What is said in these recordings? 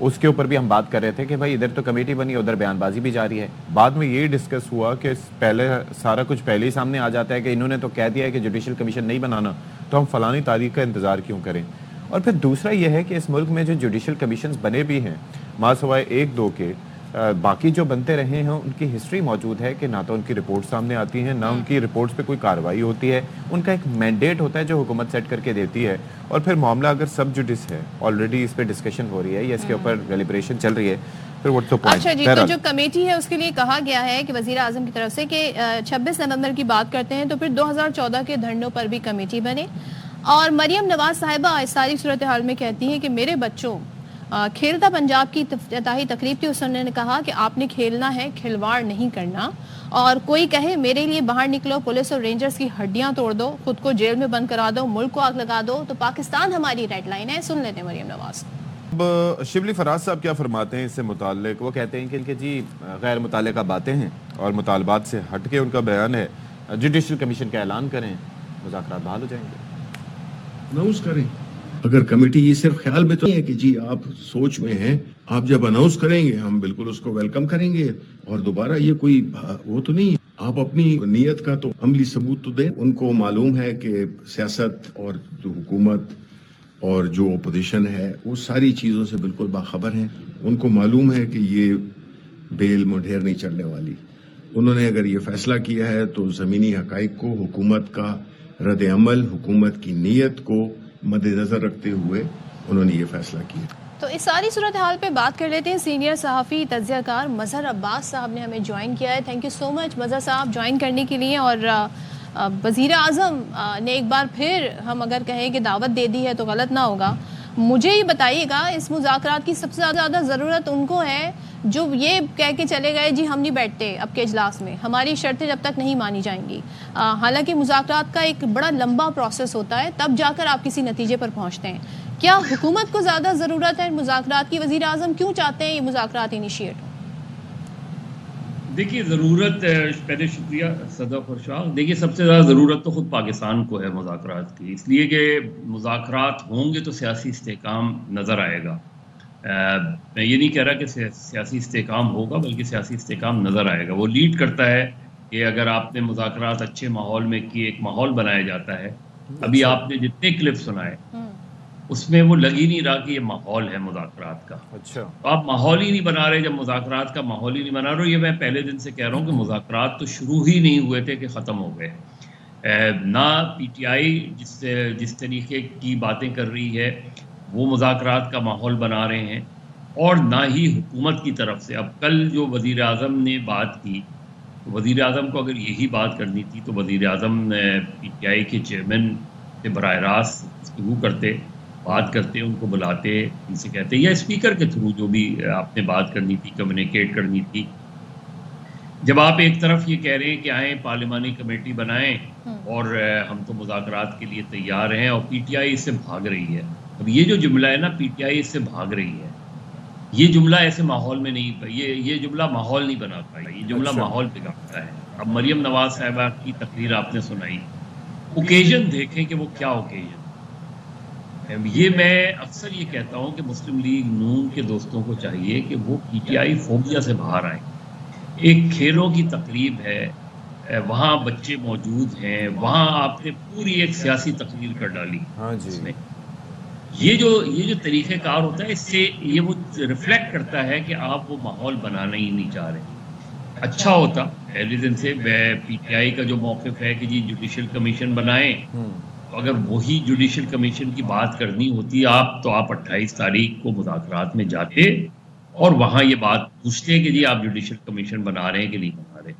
اس کے اوپر بھی ہم بات کر رہے تھے کہ بھائی ادھر تو کمیٹی بنی ادھر بیان بازی بھی جاری ہے. بعد میں یہ ڈسکس ہوا کہ پہلے سارا کچھ پہلے ہی سامنے آ جاتا ہے کہ انہوں نے تو کہہ دیا ہے کہ جوڈیشل کمیشن نہیں بنانا, تو ہم فلانی تاریخ کا انتظار کیوں کریں. اور پھر دوسرا یہ ہے کہ اس ملک میں جو جوڈیشل کمیشنز بنے بھی ہیں ماں سوائے ایک دو کے, باقی جو بنتے رہے ہیں ان کی ہسٹری موجود ہے کہ نہ تو ان کی رپورٹ سامنے آتی ہیں, نہ ان کی رپورٹس پہ کوئی کارروائی ہوتی ہے. ان کا ایک مینڈیٹ ہوتا ہے جو حکومت سیٹ کر کے دیتی ہے, اور پھر معاملہ اگر سب جوڈس ہے, آلریڈی اس پہ ڈسکشن ہو رہی ہے یا اس کے اوپر ڈیلیبریشن چل رہی ہے, پھر واٹس دی پوائنٹ. اچھا جی, تو جو کمیٹی ہے اس کے لیے کہا گیا ہے کہ وزیر اعظم کی طرف سے کہ 26 نومبر کی بات کرتے ہیں تو پھر 2014 کے دھرنوں پر بھی کمیٹی بنے. اور مریم نواز صاحبہ اس ساری صورتحال میں کہتی ہیں کہ میرے بچوں کھیلتا پنجاب کی افتتاحی تقریب تھی, اس نے کہا کہ آپ نے کھیلنا ہے, کھلواڑ نہیں کرنا. اور کوئی کہے میرے لیے باہر نکلو, پولیس اور رینجرز کی ہڈیاں توڑ دو, خود کو جیل میں بند کرا دو, ملک کو آگ لگا دو, تو پاکستان ہماری ریڈ لائن ہے. سن لیتے ہیں مریم نواز. اب شبلی فراز صاحب کیا فرماتے ہیں اس سے متعلق؟ وہ کہتے ہیں کہ ان کے جی غیر متعلقہ باتیں ہیں اور مطالبات سے ہٹ کے ان کا بیان ہے, جوڈیشل کمیشن کا اعلان کریں, مذاکرات بحال ہو جائیں گے. اناؤنس کریں. اگر کمیٹی یہ صرف خیال میں تو نہیں ہے کہ جی آپ سوچ میں ہیں, آپ جب اناؤنس کریں گے ہم بالکل اس کو ویلکم کریں گے, اور دوبارہ یہ کوئی وہ تو نہیں, آپ اپنی نیت کا تو عملی ثبوت تو دیں. ان کو معلوم ہے کہ سیاست اور جو حکومت اور جو اپوزیشن ہے وہ ساری چیزوں سے بالکل باخبر ہیں. ان کو معلوم ہے کہ یہ بیل مڈھیر نہیں چڑھنے والی. انہوں نے اگر یہ فیصلہ کیا ہے تو زمینی حقائق کو, حکومت کا رد عمل, حکومت کی نیت کو مد نظر رکھتے ہوئے انہوں نے یہ فیصلہ کیا. تو اس ساری صورتحال پہ بات کر لیتے ہیں. سینئر صحافی تجزیہ کار مظہر عباس صاحب نے ہمیں جوائن کیا ہے. تھینک یو سو مچ مظہر صاحب جوائن کرنے کے لیے. اور وزیر اعظم نے ایک بار پھر ہم اگر کہیں کہ دعوت دے دی ہے تو غلط نہ ہوگا. مجھے یہ بتائیے گا اس مذاکرات کی سب سے زیادہ ضرورت ان کو ہے جو یہ کہہ کے چلے گئے جی ہم نہیں بیٹھتے اب کے اجلاس میں, ہماری شرطیں جب تک نہیں مانی جائیں گی. حالانکہ مذاکرات کا ایک بڑا لمبا پروسیس ہوتا ہے, تب جا کر آپ کسی نتیجے پر پہنچتے ہیں. کیا حکومت کو زیادہ ضرورت ہے مذاکرات کی؟ وزیر اعظم کیوں چاہتے ہیں یہ مذاکرات انیشیٹ ہو؟ دیکھیے ضرورت, پہلے شکریہ صدف اور شاہ. دیکھیے سب سے زیادہ ضرورت تو خود پاکستان کو ہے مذاکرات کی, اس لیے کہ مذاکرات ہوں گے تو سیاسی استحکام نظر آئے گا. میں یہ نہیں کہہ رہا کہ سیاسی استحکام ہوگا, بلکہ سیاسی استحکام نظر آئے گا. وہ لیڈ کرتا ہے کہ اگر آپ نے مذاکرات اچھے ماحول میں کیے, ایک ماحول بنایا جاتا ہے. ابھی آپ نے جتنے کلپ سنائے اس میں وہ لگ ہی نہیں رہا کہ یہ ماحول ہے مذاکرات کا. اچھا, تو آپ ماحول ہی نہیں بنا رہے. جب مذاکرات کا ماحول ہی نہیں بنا رہے, یہ میں پہلے دن سے کہہ رہا ہوں کہ مذاکرات تو شروع ہی نہیں ہوئے تھے کہ ختم ہو گئے. نہ پی ٹی آئی جس طریقے کی باتیں کر رہی ہے وہ مذاکرات کا ماحول بنا رہے ہیں, اور نہ ہی حکومت کی طرف سے. اب کل جو وزیر اعظم نے بات کی, وزیر اعظم کو اگر یہی بات کرنی تھی تو وزیر اعظم پی ٹی آئی کے چیئرمین سے براہ راست گفتگو کرتے, بات کرتے, ان کو بلاتے, ان سے کہتے, یا اسپیکر کے تھرو جو بھی آپ نے بات کرنی تھی, کمیونیکیٹ کرنی تھی. جب آپ ایک طرف یہ کہہ رہے ہیں کہ آئیں پارلیمانی کمیٹی بنائیں اور ہم تو مذاکرات کے لیے تیار ہیں, اور پی ٹی آئی اس سے بھاگ رہی ہے. اب یہ جو جملہ ہے نا, پی ٹی آئی اس سے بھاگ رہی ہے, یہ جملہ ایسے ماحول میں نہیں, یہ جملہ ماحول نہیں بنا پائی, یہ جملہ ماحول بگاڑتا ہے. اب مریم نواز صاحبہ کی تقریر آپ نے سنائی, اوکیزن دیکھیں کہ وہ کیا اوکیزن. یہ میں اکثر یہ کہتا ہوں کہ مسلم لیگ نون کے دوستوں کو چاہیے کہ وہ پی ٹی آئی فوبیا سے باہر آئیں. ایک کھیلوں کی تقریب ہے, وہاں بچے موجود ہیں, وہاں آپ نے پوری ایک سیاسی تقریر کر ڈالی. ہاں جی, اس میں یہ جو طریقہ کار ہوتا ہے, اس سے یہ وہ ریفلیکٹ کرتا ہے کہ آپ وہ ماحول بنانا ہی نہیں چاہ رہے. اچھا ہوتا پہلے دن سے پی ٹی آئی کا جو موقف ہے کہ جی جوڈیشل کمیشن بنائیں, تو اگر وہی جوڈیشل کمیشن کی بات کرنی ہوتی آپ, تو آپ 28 تاریخ کو مذاکرات میں جاتے اور وہاں یہ بات پوچھتے کہ جی آپ جوڈیشل کمیشن بنا رہے ہیں کہ نہیں بنا رہے.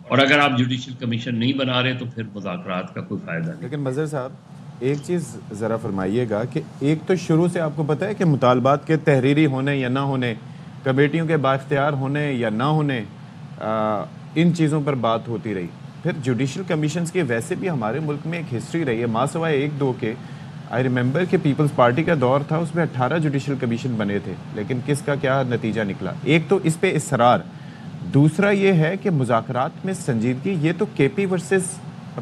اور اگر آپ جوڈیشل کمیشن نہیں بنا رہے تو پھر مذاکرات کا کوئی فائدہ نہیں. لیکن مظہر صاحب ایک چیز ذرا فرمائیے گا کہ ایک تو شروع سے آپ کو پتہ ہے کہ مطالبات کے تحریری ہونے یا نہ ہونے, کمیٹیوں کے بااختیار ہونے یا نہ ہونے, ان چیزوں پر بات ہوتی رہی. پھر جوڈیشل کمیشنز کی ویسے بھی ہمارے ملک میں ایک ہسٹری رہی ہے, ماں سوائے ایک دو کے. آئی ریممبر کہ پیپلز پارٹی کا دور تھا, اس میں 18 جوڈیشل کمیشن بنے تھے, لیکن کس کا کیا نتیجہ نکلا. ایک تو اس پہ اصرار, دوسرا یہ ہے کہ مذاکرات میں سنجیدگی. یہ تو کے پی ورسز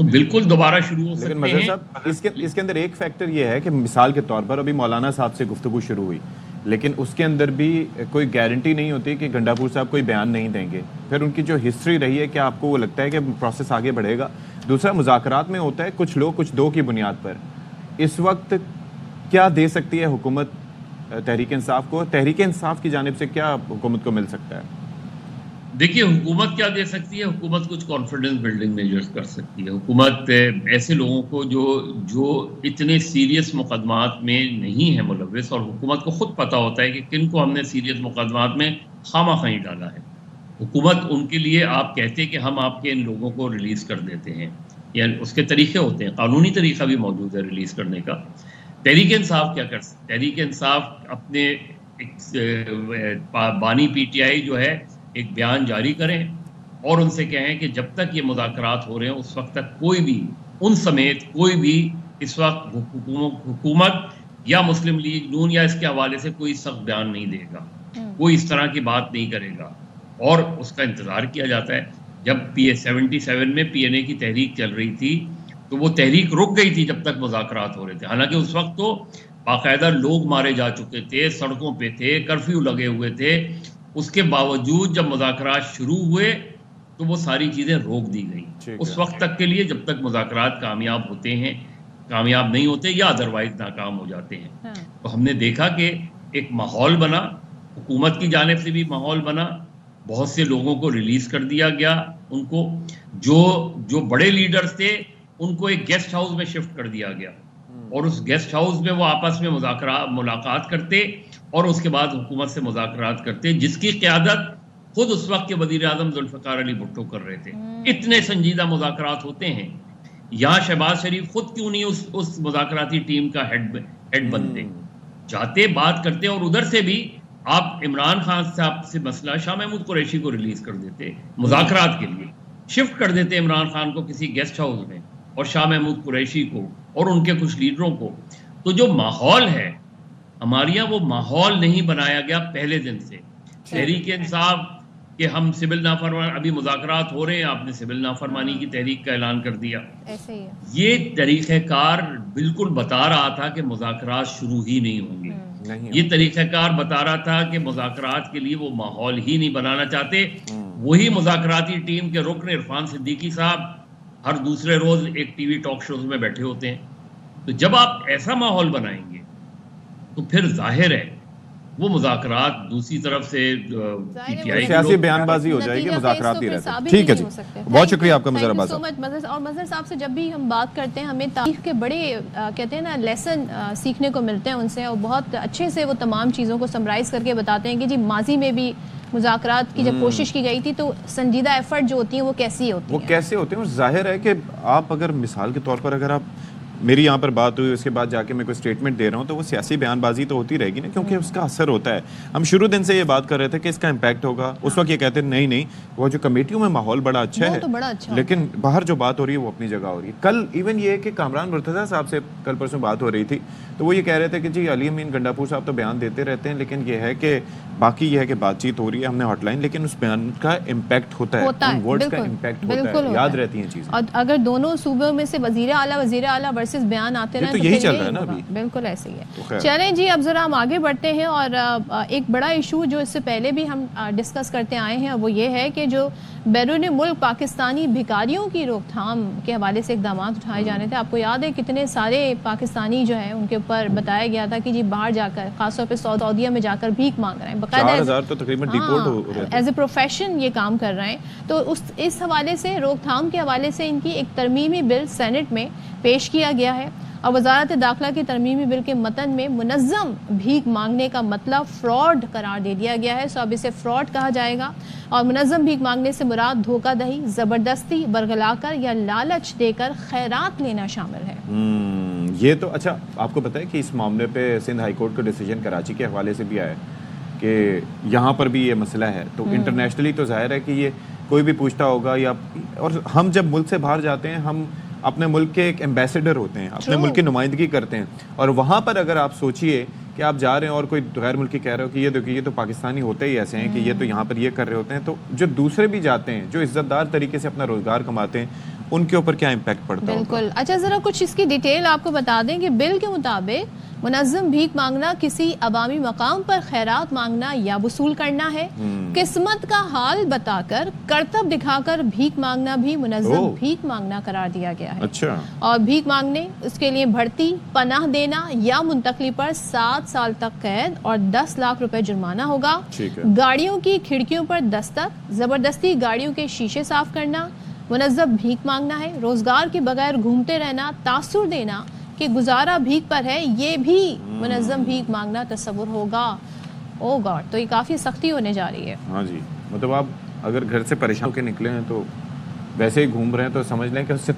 تو بالکل دوبارہ شروع ہو لیکن سکتے مظہر ہیں. صاحب اس کے اندر ایک فیکٹر یہ ہے کہ مثال کے طور پر ابھی مولانا صاحب سے گفتگو شروع ہوئی، لیکن اس کے اندر بھی کوئی گارنٹی نہیں ہوتی کہ گنڈاپور صاحب کوئی بیان نہیں دیں گے. پھر ان کی جو ہسٹری رہی ہے، کیا آپ کو وہ لگتا ہے کہ پروسیس آگے بڑھے گا؟ دوسرا، مذاکرات میں ہوتا ہے کچھ لوگ کچھ دو کی بنیاد پر. اس وقت کیا دے سکتی ہے حکومت تحریک انصاف کو؟ تحریک انصاف کی جانب سے کیا حکومت کو مل سکتا ہے؟ دیکھیے حکومت کیا دے سکتی ہے. حکومت کچھ کانفیڈنس بلڈنگ میجرز کر سکتی ہے. حکومت ایسے لوگوں کو جو اتنے سیریس مقدمات میں نہیں ہے ملوث، اور حکومت کو خود پتہ ہوتا ہے کہ کن کو ہم نے سیریس مقدمات میں خامہ خواہی ڈالا ہے. حکومت ان کے لیے آپ کہتے کہ ہم آپ کے ان لوگوں کو ریلیز کر دیتے ہیں، یعنی اس کے طریقے ہوتے ہیں، قانونی طریقہ بھی موجود ہے ریلیز کرنے کا. تحریک انصاف کیا کر سکتے؟ تحریک انصاف اپنے بانی پی ٹی آئی جو ہے ایک بیان جاری کریں اور ان سے کہیں کہ جب تک یہ مذاکرات ہو رہے ہیں اس وقت تک کوئی بھی ان سمیت کوئی بھی اس وقت حکومت یا مسلم لیگ نون یا اس کے حوالے سے کوئی سخت بیان نہیں دے گا، کوئی اس طرح کی بات نہیں کرے گا. اور اس کا انتظار کیا جاتا ہے. جب PA-77 میں PNA کی تحریک چل رہی تھی تو وہ تحریک رک گئی تھی جب تک مذاکرات ہو رہے تھے. حالانکہ اس وقت تو باقاعدہ لوگ مارے جا چکے تھے، سڑکوں پہ تھے، کرفیو لگے ہوئے تھے. اس کے باوجود جب مذاکرات شروع ہوئے تو وہ ساری چیزیں روک دی گئیں اس وقت تک کے لیے، جب تک مذاکرات کامیاب ہوتے ہیں، کامیاب نہیں ہوتے یا ادروائز ناکام ہو جاتے ہیں. تو ہم نے دیکھا کہ ایک ماحول بنا، حکومت کی جانب سے بھی ماحول بنا، بہت سے لوگوں کو ریلیز کر دیا گیا. ان کو جو بڑے لیڈرز تھے ان کو ایک گیسٹ ہاؤس میں شفٹ کر دیا گیا، اور اس گیسٹ ہاؤس میں وہ آپس میں ملاقات کرتے اور اس کے بعد حکومت سے مذاکرات کرتے، جس کی قیادت خود اس وقت کے وزیر اعظم ذوالفقار علی بھٹو کر رہے تھے. اتنے سنجیدہ مذاکرات ہوتے ہیں. یہاں شہباز شریف خود کیوں نہیں اس مذاکراتی ٹیم کا ہیڈ بنتے، جاتے بات کرتے، اور ادھر سے بھی آپ عمران خان صاحب سے مسئلہ شاہ محمود قریشی کو ریلیز کر دیتے، مذاکرات کے لیے شفٹ کر دیتے عمران خان کو کسی گیسٹ ہاؤس میں، اور شاہ محمود قریشی کو اور ان کے کچھ لیڈروں کو. تو جو ماحول ہے ہمارے یہاں، وہ ماحول نہیں بنایا گیا پہلے دن سے. تحریک انصاف کہ ہم سول نافرمانی، ابھی مذاکرات ہو رہے ہیں، آپ نے سول نافرمانی کی تحریک کا اعلان کر دیا. ایسے ہی ہے. یہ طریقہ کار بالکل بتا رہا تھا کہ مذاکرات شروع ہی نہیں ہوں گے. یہ طریقہ کار بتا رہا تھا کہ مذاکرات کے لیے وہ ماحول ہی نہیں بنانا چاہتے. وہی مذاکراتی ٹیم کے رکن عرفان صدیقی صاحب ہر دوسرے روز ایک ٹی وی ٹاک شوز میں بیٹھے ہوتے ہیں. تو جب آپ ایسا ماحول بنائیں گے تو پھر ظاہر ہے وہ مذاکرات دوسری طرف سے سیاسی بیان بازی ہو جائے گی، مذاکرات نہیں رہتے. ٹھیک ہے جی، بہت شکریہ آپ کا مظہر عباس صاحب. اور مظہر صاحب سے جب بھی ہم بات کرتے ہیں ہمیں تاریخ کے بڑے کہتے ہیں نا لیسن سیکھنے کو ملتے ہیں ان سے، اور بہت اچھے سے وہ تمام چیزوں کو سمرائز کر کے بتاتے ہیں کہ جی ماضی میں بھی مذاکرات کی جب کوشش کی گئی تھی تو سنجیدہ ایفرٹ جو ہوتی ہیں وہ کیسی ہوتی ہیں، وہ کیسے ہوتے ہیں. اور ظاہر ہے کہ آپ اگر مثال کے طور پر اگر آپ میری یہاں پر بات ہوئی اس کے بعد جا کے میں کوئی اسٹیٹمنٹ دے رہا ہوں تو وہ سیاسی بیان بازی تو ہوتی رہے گی نا، کیونکہ اس کا اثر ہوتا ہے. ہم شروع دن سے یہ بات کر رہے تھے کہ اس کا امپیکٹ ہوگا، اس وقت یہ کہتے ہیں نہیں وہ جو کمیٹیوں میں ماحول بڑا اچھا ہے، لیکن باہر جو بات ہو رہی ہے وہ اپنی جگہ ہو رہی ہے. کل ایون یہ کہ کامران مرتضیٰ صاحب سے کل پرسوں بات ہو رہی تھی تو وہ یہ کہہ رہے تھے کہ جی علی امین گنڈاپور صاحب تو بیان دیتے رہتے ہیں، لیکن یہ ہے کہ باقی یہ ہے کہ بات چیت ہو رہی ہے، ہم نے ہاٹ لائن، لیکن اس بیان کا امپیکٹ ہوتا ہے، ان ورڈز کا امپیکٹ ہوتا ہے، یاد رہتی ہیں چیزیں. اور اگر دونوں صوبوں میں سے وزیر اعلیٰ ورسز بیان آتے رہے تو یہی چل رہا ہے نا ابھی. بالکل ایسے ہی ہے. چلیں جی اب ذرا ہم آگے بڑھتے ہیں، اور ایک بڑا ایشو جو اس سے پہلے بھی ہم ڈسکس کرتے آئے ہیں وہ یہ ہے کہ جو بیرون ملک پاکستانی بھکاریوں کی روک تھام کے حوالے سے اقدامات اٹھائے جانے تھے. آپ کو یاد ہے کتنے سارے پاکستانی جو ہیں ان کے اوپر بتایا گیا تھا کہ جی باہر جا کر خاص طور پہ سعودیہ میں جا کر بھیک مانگ رہے ہیں، باقاعدہ 4000 تو تقریباً ڈیپورٹ ہو رہے ہیں، ایز اے پروفیشن یہ کام کر رہے ہیں. تو اس حوالے سے روک تھام کے حوالے سے ان کی ایک ترمیمی بل سینٹ میں پیش کیا گیا ہے، اور وزارت داخلہ کی ترمیمی بل کے متن میں منظم بھیک مانگنے کا مطلب فراڈ قرار دے دیا گیا ہے. سو اب اسے فراڈ کہا جائے گا، اور منظم بھیک مانگنے سے مراد دھوکہ دہی، زبردستی، برگلا کر یا لالچ دے کر خیرات لینا شامل ہے. یہ تو اچھا آپ کو پتہ ہے کہ اس معاملے پہ سندھ ہائی کورٹ کا ڈیسیجن کراچی کے حوالے سے بھی آیا ہے کہ یہاں پر بھی یہ مسئلہ ہے. تو انٹرنیشنلی تو ظاہر ہے کہ یہ کوئی بھی پوچھتا ہوگا، یا اور ہم جب ملک سے باہر جاتے ہیں ہم اپنے ملک کے ایک ایمبیسڈر ہوتے ہیں، اپنے ملک کی نمائندگی کرتے ہیں، اور وہاں پر اگر آپ سوچئے کہ آپ جا رہے ہیں اور کوئی غیر ملکی کہہ رہے ہو کہ یہ دیکھیے یہ تو پاکستانی ہوتے ہی ایسے ہیں کہ یہ تو یہاں پر یہ کر رہے ہوتے ہیں، تو جو دوسرے بھی جاتے ہیں جو عزت دار طریقے سے اپنا روزگار کماتے ہیں ان کے اوپر کیا امپیکٹ پڑتا ہے. بالکل. اچھا ذرا کچھ اس کی ڈیٹیل آپ کو بتا دیں کہ بل کے مطابق منظم بھیک مانگنا کسی عوامی مقام پر خیرات مانگنا یا وصول کرنا ہے. قسمت کا حال بتا کر کرتب دکھا کر بھیک مانگنا بھی منظم بھیک مانگنا قرار دیا گیا ہے. اچھا. اور بھیک مانگنے اس کے لیے بھرتی، پناہ دینا یا منتقلی پر 7 سال تک قید اور 10 لاکھ روپے جرمانہ ہوگا. گاڑیوں کی کھڑکیوں پر دستک، زبردستی گاڑیوں کے شیشے صاف کرنا منظم بھیک مانگنا ہے. روزگار کے بغیر گھومتے رہنا، تاثر دینا کہ گزارا بھیک پر ہے، یہ بھی منظم بھیک مانگنا تصور ہوگا. او گاڈ، تو یہ کافی سختی ہونے جا رہی ہے. ہاں جی، مطلب آپ اگر گھر سے پریشان ہو کے نکلے ہیں تو ویسے ہی گھوم رہے ہیں تو سمجھ لیں کہ اس سے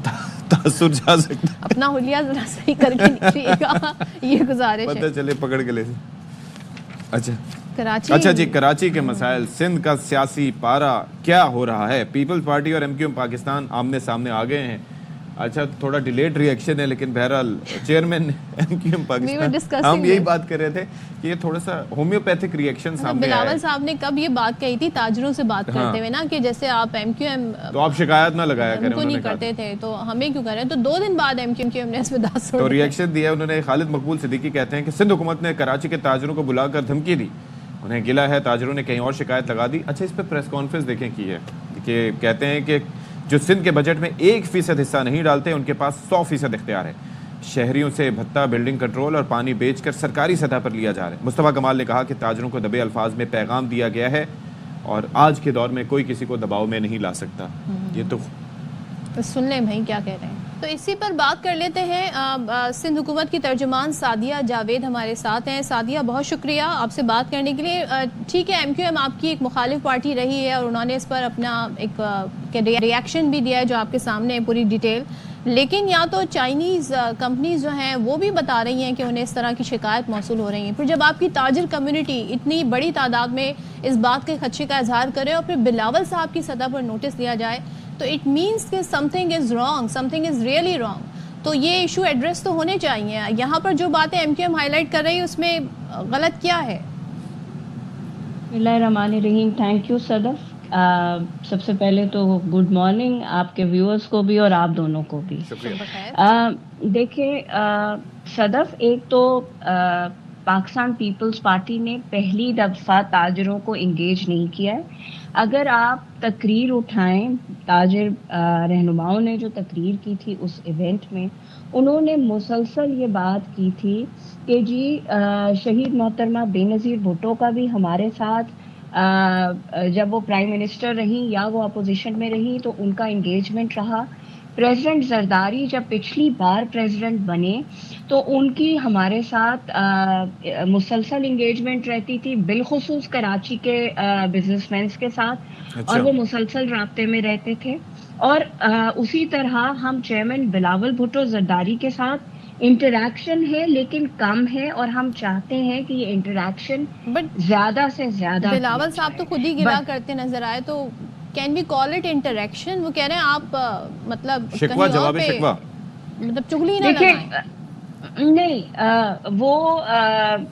تاثر جا سکتا ہے. اپنا حلیہ ذرا صحیح کر کے نکلیے گا، یہ گزارش ہے. پتہ چلے پکڑ کے لے. اچھا کراچی. اچھا جی، کراچی کے مسائل، سندھ کا سیاسی پارا کیا ہو رہا ہے؟ پیپلز پارٹی اور ایم کیو ایم پاکستان آمنے سامنے آ گئے ہیں. اچھا تھوڑا ڈیلیڈ ریئیکشن ہے لیکن بہرحال chairman M Q M Pakistan, ہم یہی بات کر رہے تھے کہ یہ تھوڑا سا ہومیوپیتھک ریئیکشن سامنے آیا ہے. بلاول صاحب نے کب یہ بات کہی تھی تاجروں سے بات کرتے ہوئے نا کہ جیسے آپ ایم کیو ایم تو آپ شکایت نہ لگایا کریں، انہوں نے نہیں کرتے تھے تو ہمیں کیوں کر رہے ہیں. تو 2 دن بعد ایم کیو ایم نے اس پہ تو ریئیکشن دیا. انہوں نے خالد مقبول صدیقی کہتے ہیں کہ سندھ حکومت نے کراچی کے تاجروں کو بلا کر دھمکی دی. انہیں گلا ہے تاجروں نے کہیں اور شکایت لگا دی. اچھا اس پہ پریس کانفرنس دیکھیں کی ہے کہ کہتے ہیں کہ جو سندھ کے بجٹ میں 1% حصہ نہیں ڈالتے ان کے پاس 100% اختیار ہے. شہریوں سے بھتہ، بلڈنگ کنٹرول اور پانی بیچ کر سرکاری سطح پر لیا جا رہا ہے. مصطفیٰ کمال نے کہا کہ تاجروں کو دبے الفاظ میں پیغام دیا گیا ہے اور آج کے دور میں کوئی کسی کو دباؤ میں نہیں لا سکتا. یہ تو سن لیں بھائی کیا کہہ رہے ہیں. تو اسی پر بات کر لیتے ہیں. سندھ حکومت کی ترجمان سعدیہ جاوید ہمارے ساتھ ہیں. سعدیہ بہت شکریہ آپ سے بات کرنے کے لیے. ٹھیک ہے ایم کیو ایم آپ کی ایک مخالف پارٹی رہی ہے اور انہوں نے اس پر اپنا ایک ریئیکشن بھی دیا ہے جو آپ کے سامنے ہے پوری ڈیٹیل. لیکن یا تو چائنیز کمپنیز جو ہیں وہ بھی بتا رہی ہیں کہ انہیں اس طرح کی شکایت موصول ہو رہی ہیں. پھر جب آپ کی تاجر کمیونٹی اتنی بڑی تعداد میں اس بات کے خدشے کا اظہار کرے اور پھر بلاول صاحب کی سطح پر نوٹس لیا جائے تو اٹ مینس کہ something is wrong, something is really wrong. تو یہ ایشو ایڈریس تو ہونے چاہیے. یہاں پر جو باتیں M Q M highlight کر رہی ہے اس میں غلط کیا ہے؟ بسم اللہ الرحمن الرحیم. تھینک یو صدف. سب سے پہلے تو گڈ مارننگ آپ کے ویورز کو بھی اور آپ دونوں کو بھی. دیکھیں صدف، ایک تو پاکستان پیپلز پارٹی نے پہلی دفعہ تاجروں کو انگیج نہیں کیا ہے. اگر آپ تقریر اٹھائیں، تاجر رہنماؤں نے جو تقریر کی تھی اس ایونٹ میں انہوں نے مسلسل یہ بات کی تھی کہ جی شہید محترمہ بے نظیر بھٹو کا بھی ہمارے ساتھ جب وہ پرائم منسٹر رہیں یا وہ اپوزیشن میں رہیں تو ان کا انگیجمنٹ رہا. پریزیڈنٹ زرداری جب پچھلی بار پریزیڈنٹ بنے تو ان کی ہمارے ساتھ مسلسل انگیجمنٹ رہتی تھی، بالخصوص کراچی کے بزنس مینس کے ساتھ. اور وہ مسلسل رابطے میں رہتے تھے. اور اسی طرح ہم چیئرمین بلاول بھٹو زرداری کے ساتھ انٹریکشن ہے لیکن کم ہے اور ہم چاہتے ہیں کہ یہ انٹریکشن زیادہ سے زیادہ. بلاول صاحب تو خود ہی گلا کرتے نظر آئے تو can we call it interaction? وہ کہہ رہے ہیں آپ مطلب شکوہ جواب شکوہ مطلب چغلی نہ لگائیں. نہیں، وہ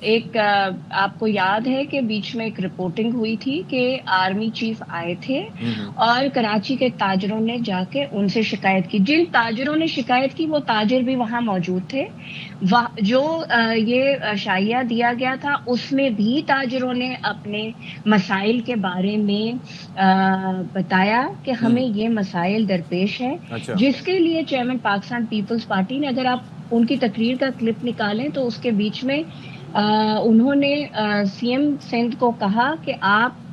ایک آپ کو یاد ہے کہ بیچ میں ایک رپورٹنگ ہوئی تھی کہ آرمی چیف آئے تھے اور کراچی کے تاجروں نے جا کے ان سے شکایت کی. جن تاجروں نے شکایت کی وہ تاجر بھی وہاں موجود تھے. جو یہ شائعہ دیا گیا تھا اس میں بھی تاجروں نے اپنے مسائل کے بارے میں بتایا کہ ہمیں یہ مسائل درپیش ہے، جس کے لیے چیئرمین پاکستان پیپلز پارٹی نے، اگر آپ ان کی تقریر کا کلپ نکالیں تو اس کے بیچ میں انہوں نے سی ایم سندھ کو کہا کہ آپ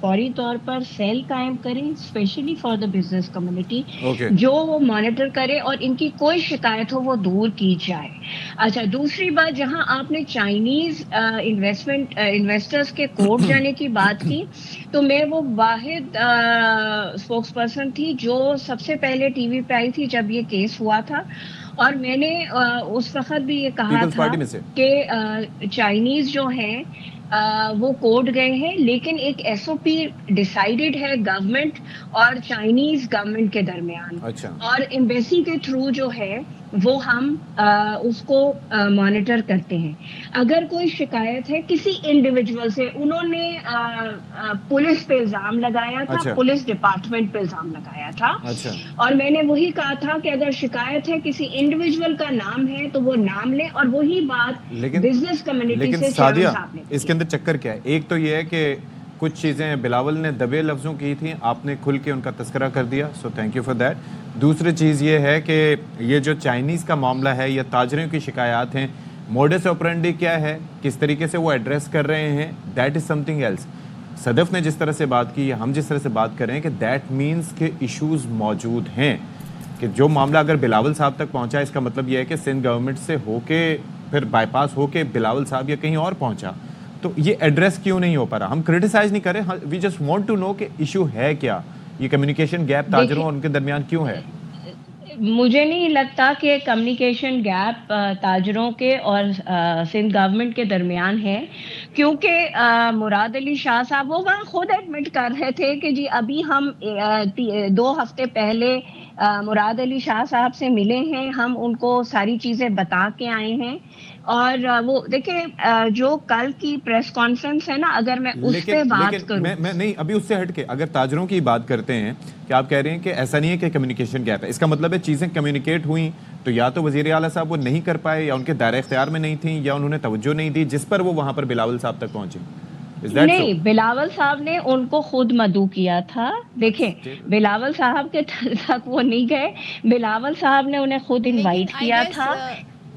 فوری طور پر سیل قائم کریں specially for the business community, جو وہ مانیٹر کرے اور ان کی کوئی شکایت ہو وہ دور کی جائے. اچھا، دوسری بات، جہاں آپ نے چائنیز انویسٹرز کے کورٹ جانے کی بات کی تو میں وہ واحد اسپوکس پرسن تھی جو سب سے پہلے ٹی وی پہ آئی تھی جب یہ کیس ہوا تھا. اور میں نے اس وقت بھی یہ کہا تھا کہ چائنیز جو ہیں وہ کورٹ گئے ہیں لیکن ایک ایس او پی ڈیسائیڈڈ ہے گورنمنٹ اور چائنیز گورنمنٹ کے درمیان. اور ایمبیسی کے تھرو جو ہے وہ ہم اس کو مانیٹر کرتے ہیں. اگر کوئی شکایت ہے کسی انڈیویجول سے, انہوں نے پولیس پہ الزام لگایا تھا, اچھا. پولیس ڈپارٹمنٹ پہ الزام لگایا تھا, اچھا. اور میں نے وہی کہا تھا کہ اگر شکایت ہے کسی انڈیویجول کا نام ہے تو وہ نام لیں, اور وہی بات بزنس کمیونٹی سے سعدیہ صاحب نے اس کے اندر چکر کیا ہے؟ ایک تو یہ ہے کہ کچھ چیزیں بلاول نے دبے لفظوں کی تھیں, آپ نے کھل کے ان کا تذکرہ کر دیا, so thank you for that. دوسری چیز یہ ہے کہ یہ جو چائنیز کا معاملہ ہے یا تاجروں کی شکایات ہیں, موڈس آپرینڈی کیا ہے, کس طریقے سے وہ ایڈریس کر رہے ہیں, that is something else. Sadaf نے جس طرح سے بات کی یا ہم جس طرح سے بات کر رہے ہیں کہ دیٹ مینس کہ ایشوز موجود ہیں, کہ جو معاملہ اگر بلاول صاحب تک پہنچا اس کا مطلب یہ ہے کہ سندھ گورنمنٹ سے ہو کے پھر بائی پاس ہو کے بلاول صاحب یا کہیں اور پہنچا. تو یہ ایڈریس کیوں نہیں ہو پا رہا؟ ہم کرٹیسائز نہیں کر رہے, we just want to know کہ ایشو ہے کیا, یہ کمیونیکیشن گیپ تاجروں اور ان کے درمیان کیوں ہے؟ مجھے نہیں لگتا کہ کمیونیکیشن گیپ تاجروں کے اور سندھ گورنمنٹ کے درمیان ہے, کیونکہ مراد علی شاہ صاحب وہ وہاں خود ایڈمٹ کر رہے تھے کہ جی ابھی ہم 2 ہفتے پہلے مراد علی شاہ صاحب سے ملے ہیں, ہم ان کو ساری چیزیں بتا کے آئے ہیں. اور وہ دیکھیں جو کل کی پریس کانفرنس ہے نا, اگر میں اس پہ بات کروں, میں نہیں, ابھی اس سے ہٹ کے اگر تاجروں کی بات کرتے ہیں کہ آپ کہہ رہے ہیں کہ ایسا نہیں ہے کہ کمیونیکیشن گیپ ہے, اس کا مطلب ہے چیزیں کمیونیکیٹ ہوئیں تو یا تو وزیر اعلیٰ صاحب وہ نہیں کر پائے, یا ان کے دائرہ اختیار میں نہیں تھیں, یا انہوں نے توجہ نہیں دی جس پر وہ وہاں پر بلاول صاحب تک پہنچے. نہیں, بلاول صاحب نے ان کو خود مدعو کیا تھا. دیکھیں بلاول صاحب کے تک وہ نہیں گئے, بلاول صاحب نے انہیں خود انوائٹ کیا تھا.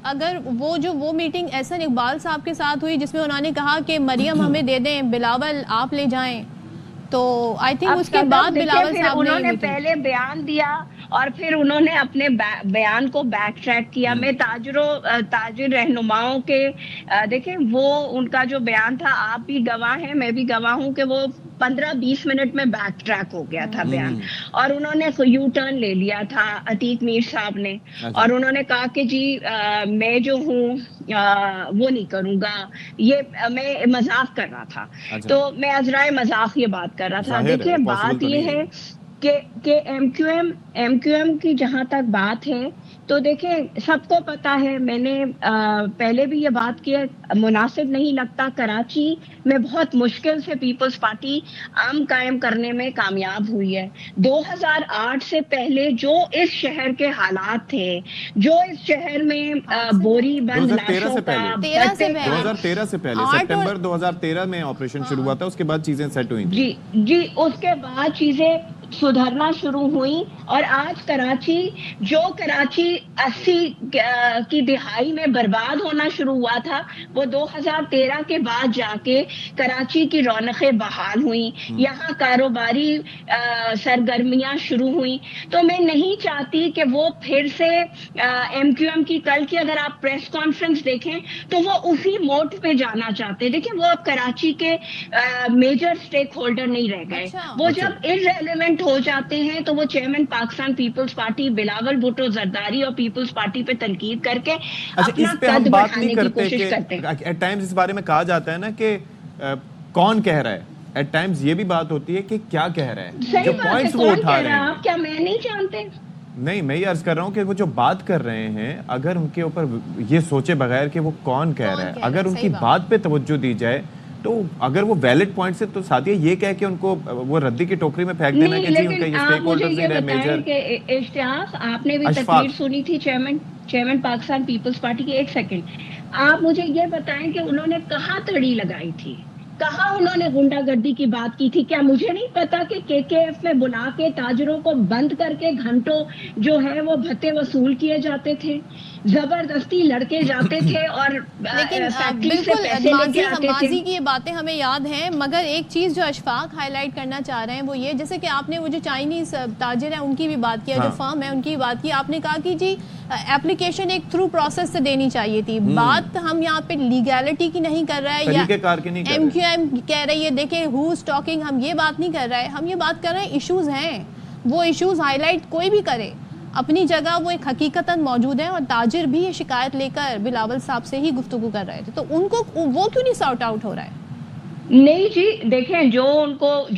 اگر وہ میٹنگ احسن اقبال صاحب کے ساتھ ہوئی جس میں انہوں نے کہا کہ مریم ہمیں دے دیں, بلاول آپ لے جائیں, تو آئی تھنک اس کے بعد بلاول صاحب انہوں نے پہلے بیان دیا اور پھر انہوں نے اپنے بیان کو بیک ٹریک کیا. میں تاجر رہنماؤں کے دیکھیں وہ ان کا جو بیان تھا, آپ بھی گواہ ہیں, میں بھی گواہ ہوں کہ وہ 15-20 منٹ میں بیک ٹریک ہو گیا تھا بیان, اور انہوں نے یو ٹرن لے لیا تھا عتیق میر صاحب نے, اور انہوں نے کہا کہ جی میں جو ہوں وہ نہیں کروں گا, یہ میں مذاق کر رہا تھا. تو میں عذرائے مذاق یہ بات کر رہا تھا. دیکھیے بات یہ ہے کہ ایم کیو ایم کی جہاں تک بات ہے تو دیکھیں سب کو پتا ہے, میں نے پہلے بھی یہ بات کی ہے, مناسب نہیں لگتا. کراچی میں بہت مشکل سے پیپلز پارٹی قائم کرنے میں کامیاب ہوئی ہے. 2008 سے پہلے جو اس شہر کے حالات تھے, جو اس شہر میں بوری بند لاشوں کا 2013 سے پہلے سپٹمبر 2013 میں آپریشن شروع ہوا تھا, اس کے بعد چیزیں سیٹ ہوئی تھیں. جی اس کے بعد چیزیں سدھرنا شروع ہوئی, اور آج کراچی 80 کی دہائی میں برباد ہونا شروع ہوا تھا, وہ 2013 کے بعد جا کے کراچی کی رونقیں بحال ہوئیں, یہاں کاروباری سرگرمیاں شروع ہوئیں. تو میں نہیں چاہتی کہ وہ پھر سے ایم کیو ایم کی کل کی اگر آپ پریس کانفرنس دیکھیں تو وہ اسی موڈ پہ جانا چاہتے. دیکھیں وہ اب کراچی کے میجر سٹیک ہولڈر نہیں رہ گئے, وہ جب ارریلیونٹ ہو جاتے ہیں تو وہ چیئرمین پاکستان پیپلز پارٹی بلاول بھٹو زرداری اور پیپلز پارٹی پہ تنقید کر کے اپنا قد بڑھانے کی کوشش کرتے ہیں. ایٹ ٹائمز اس بارے میں کہا جاتا ہے نا کہ کون کہہ رہا ہے, ایٹ ٹائمز یہ بھی بات ہوتی ہے کہ کیا کہہ رہا ہے, جو پوائنٹس وہ اٹھا رہے ہیں. کیا میں نہیں جانتے؟ نہیں, میں یہ عرض کر رہا ہوں کہ وہ جو بات کر رہے ہیں اگر ان کے اوپر یہ سوچے بغیر کہ وہ کون کہہ رہا ہے, اگر ان کی بات پہ توجہ دی جائے تو اگر وہ ویلڈ پوائنٹ سے, تو ساتھیہ یہ کہہ کہ ان کو وہ ردی کی ٹوکری میں پھینک دینا کہ جی ان کے یہ سٹیک ہولڈرز ہیں میجر. اشتیاق آپ نے بھی تقریر سنی تھی چیئرمین پاکستان پیپلز پارٹی کی, ایک سیکنڈ آپ مجھے یہ بتائیں کہ انہوں نے کہاں تڑی لگائی تھی, کہاں انہوں نے غنڈہ گردی کی بات کی تھی؟ کیا مجھے نہیں پتا کہ کے ایف میں بلا کے تاجروں کو بند کر کے گھنٹوں جو ہے وہ بھتے وصول کیے جاتے تھے, زبردستی لڑکے جاتے تھے, اور لیکن بالکل ماضی کی یہ باتیں ہمیں یاد ہیں. مگر ایک چیز جو اشفاق ہائی لائٹ کرنا چاہ رہے ہیں وہ یہ, جیسے کہ آپ نے وہ جو چائنیز تاجر ہیں ان کی بھی بات کیا, جو فرم ہے ان کی بھی بات کی, آپ نے کہا کہ جی اپلیکیشن ایک تھرو پروسیس سے دینی چاہیے تھی. بات ہم یہاں پہ لیگیلٹی کی نہیں کر رہے ہیں یا ایم کیو ایم کہہ رہی ہے دیکھیں ہو از ٹاکنگ, ہم یہ بات نہیں کر رہے ہیں. ہم یہ بات کر رہے ہیں ایشوز ہیں, وہ ایشوز ہائی لائٹ کوئی بھی کرے اپنی جگہ وہ ایک حقیقتاً موجود ہیں, اور تاجر بھی یہ شکایت لے کر بلاول صاحب سے ہی گفتگو کر رہے تھے, تو ان کو وہ کیوں نہیں سارٹ آؤٹ ہو رہا ہے؟ نہیں جی، دیکھیں جو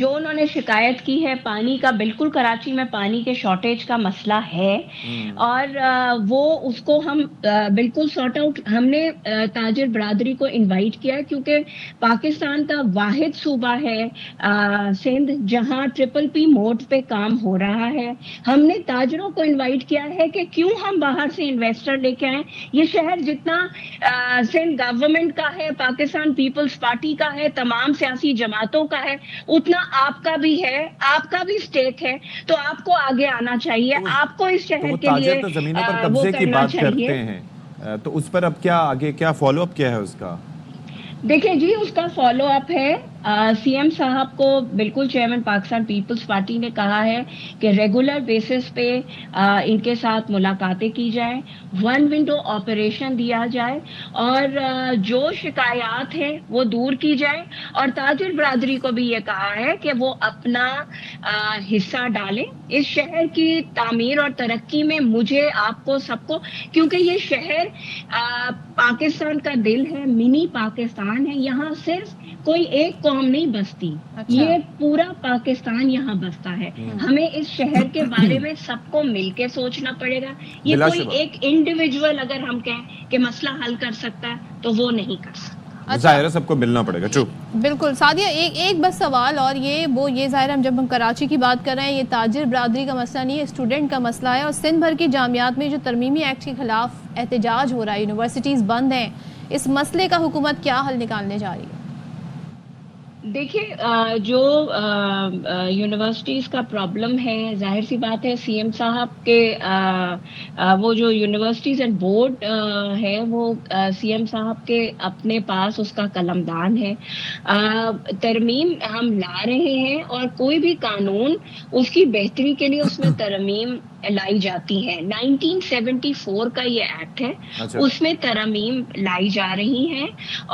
انہوں نے شکایت کی ہے پانی کا، بالکل کراچی میں پانی کے شارٹیج کا مسئلہ ہے، اور وہ اس کو ہم بالکل سارٹ آؤٹ، ہم نے تاجر برادری کو انوائٹ کیا ہے، کیونکہ پاکستان کا واحد صوبہ ہے سندھ جہاں ٹرپل پی موڈ پہ کام ہو رہا ہے. ہم نے تاجروں کو انوائٹ کیا ہے کہ کیوں ہم باہر سے انویسٹر لے کے آئیں. یہ شہر جتنا سندھ گورنمنٹ کا ہے، پاکستان پیپلز پارٹی کا ہے، تمام سیاسی جماعتوں کا ہے، اتنا آپ کا بھی ہے، آپ کا بھی اسٹیک ہے. تو آپ کو آگے آنا چاہیے، آپ کو اس تو شہر وہ کے لیے تاجر تو زمینوں پر وہ قبضے کی کرنا بات چاہیے. کرتے ہیں، تو اس پر اب کیا آگے کیا فالو اپ کیا ہے اس کا؟ دیکھیں جی، اس کا فالو اپ ہے، سی ایم صاحب کو بالکل چیئرمین پاکستان پیپلز پارٹی نے کہا ہے کہ ریگولر بیسس پہ ان کے ساتھ ملاقاتیں کی جائیں، ون ونڈو آپریشن دیا جائے، اور جو شکایات ہیں وہ دور کی جائیں. اور تاجر برادری کو بھی یہ کہا ہے کہ وہ اپنا حصہ ڈالیں اس شہر کی تعمیر اور ترقی میں. مجھے، آپ کو، سب کو، کیونکہ یہ شہر پاکستان کا دل ہے، منی پاکستان ہے. یہاں صرف کوئی ایک قوم نہیں بستی، یہ پورا پاکستان یہاں بستا ہے. ہمیں اس شہر کے بارے میں سب کو مل کے سوچنا پڑے گا. یہ بلا کوئی شبہ ایک انڈیویجول اگر ہم کہیں کہ مسئلہ حل کر سکتا ہے تو وہ نہیں کر سکتا. ظاہر ہے سب کو ملنا پڑے گا. ٹرو. بالکل سعدیہ، ایک بس سوال، اور یہ ظاہر ہے جب ہم کراچی کی بات کر رہے ہیں، یہ تاجر برادری کا مسئلہ نہیں ہے، اسٹوڈنٹ کا مسئلہ ہے. اور سندھ بھر کی جامعات میں جو ترمیمی ایکٹ کے خلاف احتجاج ہو رہا ہے، یونیورسٹیز بند ہیں، اس مسئلے کا حکومت کیا حل نکالنے جا رہی ہے؟ دیکھیے، جو یونیورسٹیز کا پرابلم ہے، ظاہر سی بات ہے سی ایم صاحب کے وہ جو یونیورسٹیز اینڈ بورڈ ہے وہ سی ایم صاحب کے اپنے پاس اس کا قلمدان ہے. ترمیم ہم لا رہے ہیں، اور کوئی بھی قانون اس کی بہتری کے لیے اس میں ترمیم لائی جاتی ہے. 1974 کا یہ ایکٹ ہے، اس میں ترمیم لائی جا رہی ہیں.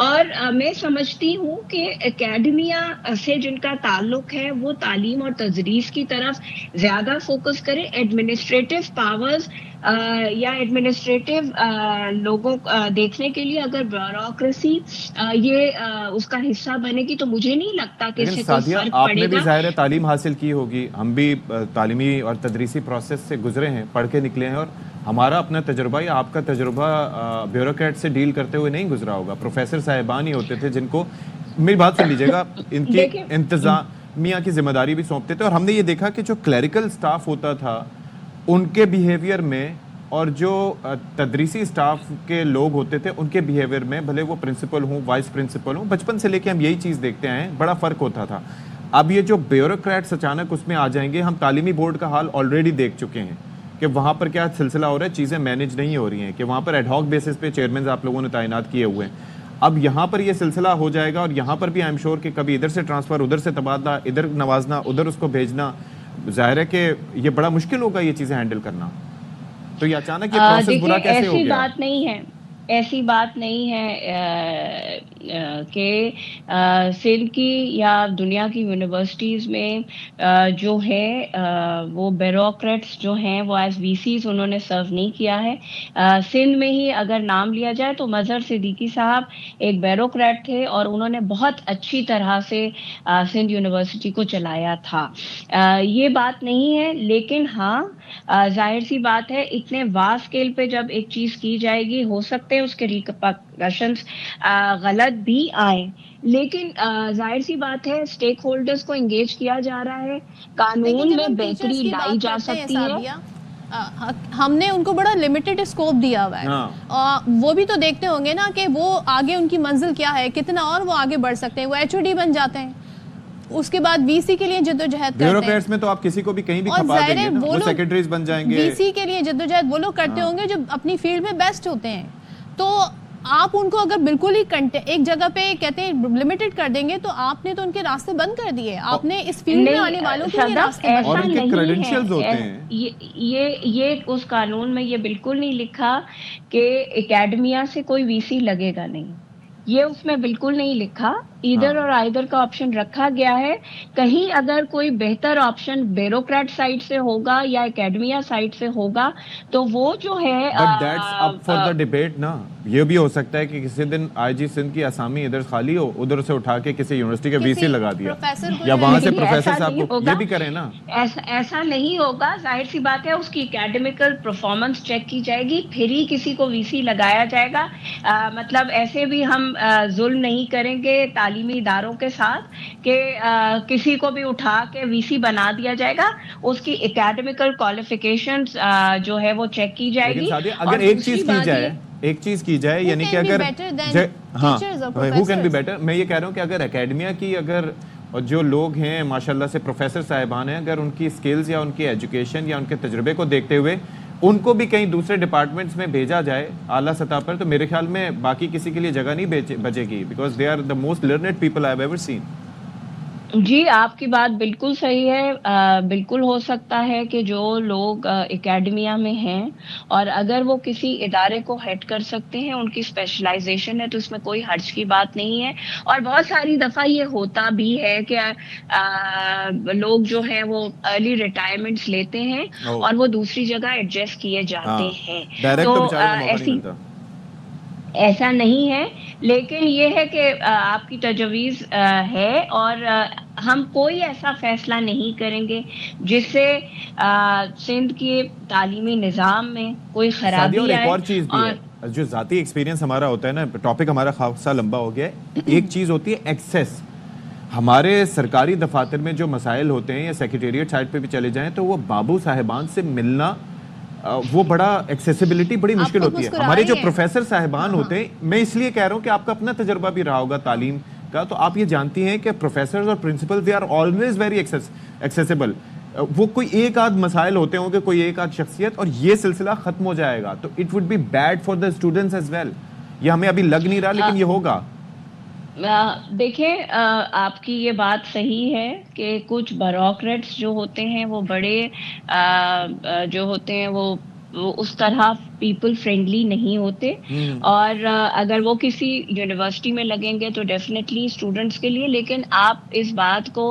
اور میں سمجھتی ہوں کہ اکیڈمیا سے جن کا تعلق ہے وہ تعلیم اور تدریس کی طرف زیادہ فوکس کرے. ایڈمنسٹریٹو پاورز یا ایڈمنسٹریٹو لوگوں دیکھنے کے لیے اگر بیوروکریسی یہ اس کا حصہ بنے گی تو مجھے نہیں لگتا کہ اس لیکن سے کوئی سعدیہ، فرق آپ پڑے نے بھی گا. ظاہر ہے تعلیم حاصل کی ہوگی، ہم بھی تعلیمی اور تدریسی پروسیس سے گزرے ہیں، پڑھ کے نکلے ہیں، اور ہمارا اپنا تجربہ یا آپ کا تجربہ بیوروکریٹ سے ڈیل کرتے ہوئے نہیں گزرا ہوگا. پروفیسر صاحبان ہی ہوتے تھے جن کو، میری بات سن لیجیے گا، ان کی انتظامیہ کی ذمہ داری بھی سونپتے تھے. اور ہم نے یہ دیکھا کہ جو کلیریکل سٹاف ہوتا تھا ان کے بیہیویئر میں، اور جو تدریسی سٹاف کے لوگ ہوتے تھے ان کے بیہیویئر میں، بھلے وہ پرنسپل ہوں، وائس پرنسپل ہوں، بچپن سے لے کے ہم یہی چیز دیکھتے آئے ہیں، بڑا فرق ہوتا تھا. اب یہ جو بیوروکریٹس اچانک اس میں آ جائیں گے، ہم تعلیمی بورڈ کا حال آلریڈی دیکھ چکے ہیں کہ وہاں پر کیا سلسلہ ہو رہا ہے، چیزیں مینیج نہیں ہو رہی ہیں، کہ وہاں پر ایڈ ہاک بیسس پہ چیئرمینز آپ لوگوں نے تعینات کیے ہوئے ہیں. اب یہاں پر یہ سلسلہ ہو جائے گا، اور یہاں پر بھی آئی ایم شور کہ کبھی ادھر سے ٹرانسفر، ادھر سے تبادلہ، ادھر نوازنا، ادھر اس کو بھیجنا. ظاہر ہے کہ یہ بڑا مشکل ہوگا یہ چیزیں ہینڈل کرنا. تو یہ اچانک یہ پروسیس برا کیسے ہو گیا؟ ایسی بات نہیں ہے کہ سندھ کی یا دنیا کی یونیورسٹیز میں جو ہے وہ بیوروکریٹس جو ہیں وہ ایز وی سیز انہوں نے سرو نہیں کیا ہے. سندھ میں ہی اگر نام لیا جائے تو مظہر صدیقی صاحب ایک بیوروکریٹ تھے، اور انہوں نے بہت اچھی طرح سے سندھ یونیورسٹی کو چلایا تھا. یہ بات نہیں ہے، لیکن ہاں ظاہر سی بات ہے اتنے واس اسکیل پہ جب ایک چیز کی جائے گی، ہو سکتے ہیں اس کے ریپرکشنز غلط بھی آئیں، لیکن ظاہر سی بات ہے اسٹیک ہولڈرز کو انگیج کیا جا رہا ہے، قانون میں بہتری لائی جا سکتی ہے. ہم نے ان کو بڑا لمیٹڈ اسکوپ دیا ہوا ہے، وہ بھی تو دیکھتے ہوں گے نا کہ وہ آگے ان کی منزل کیا ہے، کتنا اور وہ آگے بڑھ سکتے ہیں. وہ ایچ او ڈی بن جاتے ہیں، اس کے بعد وی سی کے لیے جدوجہد کرتے ہیں. بیوروکریٹس میں تو آپ کسی کو بھی کہیں بھی کھپا دیں گے نا، وہ سیکرٹریز بن جائیں گے. وی سی کے لیے جدوجہد وہ لوگ کرتے ہوں گے جو اپنی فیلڈ میں بیسٹ ہوتے ہیں. تو آپ ان کو اگر بالکل ہی ایک جگہ پہ کہتے ہیں لمیٹڈ کر دیں گے تو آپ نے تو ان کے راستے بند کر دیے. آپ نے اس فیلڈ میں آنے والوں کے لیے راستے بند اور ان کے کریڈنشیلز ہوتے ہیں. یہ اس قانون میں یہ بالکل نہیں لکھا کہ اکیڈمیا سے کوئی وی سی لگے گا نہیں، یہ اس میں بالکل نہیں لکھا. ادھر اور آئدر کا آپشن رکھا گیا ہے. کہیں اگر کوئی بہتر آپشن بیوروکریٹ سائڈ سے ہوگا یا اکیڈمیا سائڈ سے ہوگا تو وہ جو ہے but that's up for the debate نا. یہ بھی ہو سکتا ہے کہ کسی دن آئی جی سندھ کی اسامی ادھر خالی ہو, ادھر سے اٹھا کے کسی یونیورسٹی کا وی سی لگا دیا, یا وہاں سے پروفیسر صاحب کو یہ بھی کریں نا. ایسا نہیں ہوگا, ظاہر سی بات ہے, اس کی اکیڈمیکل پرفارمنس چیک کی جائے گی, پھر ہی کسی کو وی سی لگایا جائے گا. مطلب ایسے بھی ہم ظلم نہیں کریں گے تعلیمی اداروں کے ساتھ کہ کسی کو بھی اٹھا کے وی سی بنا دیا جائے گا. اس کی اکیڈمیکل کوالیفیکیشنز جو ہے وہ چیک کی جائے گی. اگر ایک چیز کی جائے یعنی کہ اگر ہاں who can be better, میں یہ کہہ رہا ہوں کہ اگر اکیڈمیا کی اگر جو لوگ ہیں ماشاءاللہ سے پروفیسر صاحبان ہیں, اگر ان کی اسکلز یا ان کی ایجوکیشن یا ان کے تجربے کو دیکھتے ہوئے ان کو بھی کہیں دوسرے ڈپارٹمنٹس میں بھیجا جائے اعلیٰ سطح پر, تو میرے خیال میں باقی کسی کے لیے جگہ نہیں بچے گی, because they are the most learned people I have ever seen. جی آپ کی بات بالکل صحیح ہے. بالکل ہو سکتا ہے کہ جو لوگ اکیڈمیا میں ہیں اور اگر وہ کسی ادارے کو ہیڈ کر سکتے ہیں, ان کی اسپیشلائزیشن ہے, تو اس میں کوئی حرج کی بات نہیں ہے. اور بہت ساری دفعہ یہ ہوتا بھی ہے کہ لوگ جو ہیں وہ ارلی ریٹائرمنٹس لیتے ہیں اور وہ دوسری جگہ ایڈجسٹ کیے جاتے ہیں. تو ایسا نہیں ہے, لیکن یہ ہے کہ آپ کی تجویز ہے اور ہم کوئی ایسا فیصلہ نہیں کریں گے جس سے سندھ کے تعلیمی نظام میں کوئی خرابی آئے. ایک اور چیز بھی ہے, جو ذاتی ایکسپیرینس ہمارا ہوتا ہے نا, ٹاپک ہمارا خاصا لمبا ہو گیا ہے. ایک چیز ہوتی ہے ایکسیس. ہمارے سرکاری دفاتر میں جو مسائل ہوتے ہیں یا سیکریٹریٹ سائٹ پہ بھی چلے جائیں تو وہ بابو صاحبان سے ملنا وہ بڑا ایکسیسیبلٹی بڑی مشکل ہوتی ہے. ہمارے جو پروفیسر صاحبان ہوتے ہیں, میں اس لیے کہہ رہا ہوں کہ آپ کا اپنا تجربہ بھی رہا ہوگا تعلیم کا, تو آپ یہ جانتی ہیں کہ پروفیسرز اور principal they are always very accessible. وہ کوئی ایک آدھ مسائل ہوتے ہوں گے, کوئی ایک آدھ شخصیت, اور یہ سلسلہ ختم ہو جائے گا, تو it would be bad for the students as well. یہ ہمیں ابھی لگ نہیں رہا لیکن یہ ہوگا. دیکھیں آپ کی یہ بات صحیح ہے کہ کچھ بیوروکریٹس جو ہوتے ہیں وہ بڑے جو ہوتے ہیں وہ اس طرح پیپل فرینڈلی نہیں ہوتے, اور اگر وہ کسی یونیورسٹی میں لگیں گے تو ڈیفینیٹلی اسٹوڈنٹس کے لیے. لیکن آپ اس بات کو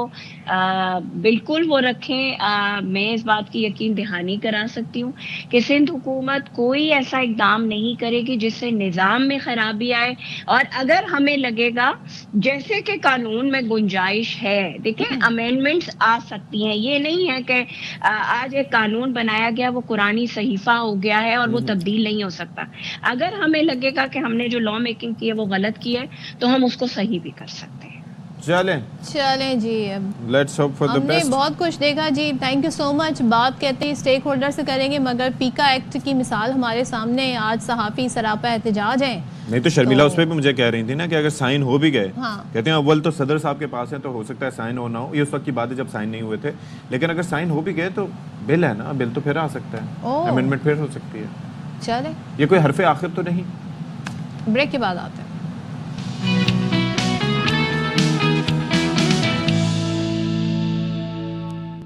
بالکل وہ رکھیں, میں اس بات کی یقین دہانی کرا سکتی ہوں کہ سندھ حکومت کوئی ایسا اقدام نہیں کرے گی جس سے نظام میں خرابی آئے. اور اگر ہمیں لگے گا جیسے کہ قانون میں گنجائش ہے, دیکھیں امینڈمنٹس آ سکتی ہیں, یہ نہیں ہے کہ آج ایک قانون بنایا گیا وہ قرآنی صحیفہ ہو گیا ہے اور وہ تبدیل نہیں ہو سکتا. اگر ہمیں لگے گا کہ ہم نے جو لا میکنگ کی ہے وہ غلط کی ہے تو ہم اس کو صحیح بھی کر سکتے ہیں. چلیں جی, let's hope for the best. ہم نے بہت کچھ دیکھا جی, تھینک یو سو مچ. بات کہتے ہیں اسٹیک ہولڈر سے کریں گے, مگر پیکا ایکٹ کی مثال ہمارے سامنے, آج صحافی سراپا احتجاج ہیں. نہیں تو شرمیلا اس پہ بھی مجھے کہہ رہی تھی نا کہ اگر سائن ہو بھی گئے, کہتے ہیں اول تو صدر صاحب کے پاس ہے تو ہو سکتا ہے سائن ہو نہ ہو, یہ اس وقت کی بات ہے جب سائن نہیں ہوئے تھے, لیکن اگر سائن ہو بھی گئے تو بل ہے نا, بل تو پھر آ سکتا ہے, امینڈمنٹ پھر ہو سکتی ہے. چلیں, یہ کوئی حرف آخر تو نہیں. بریک کے بعد آتے ہیں.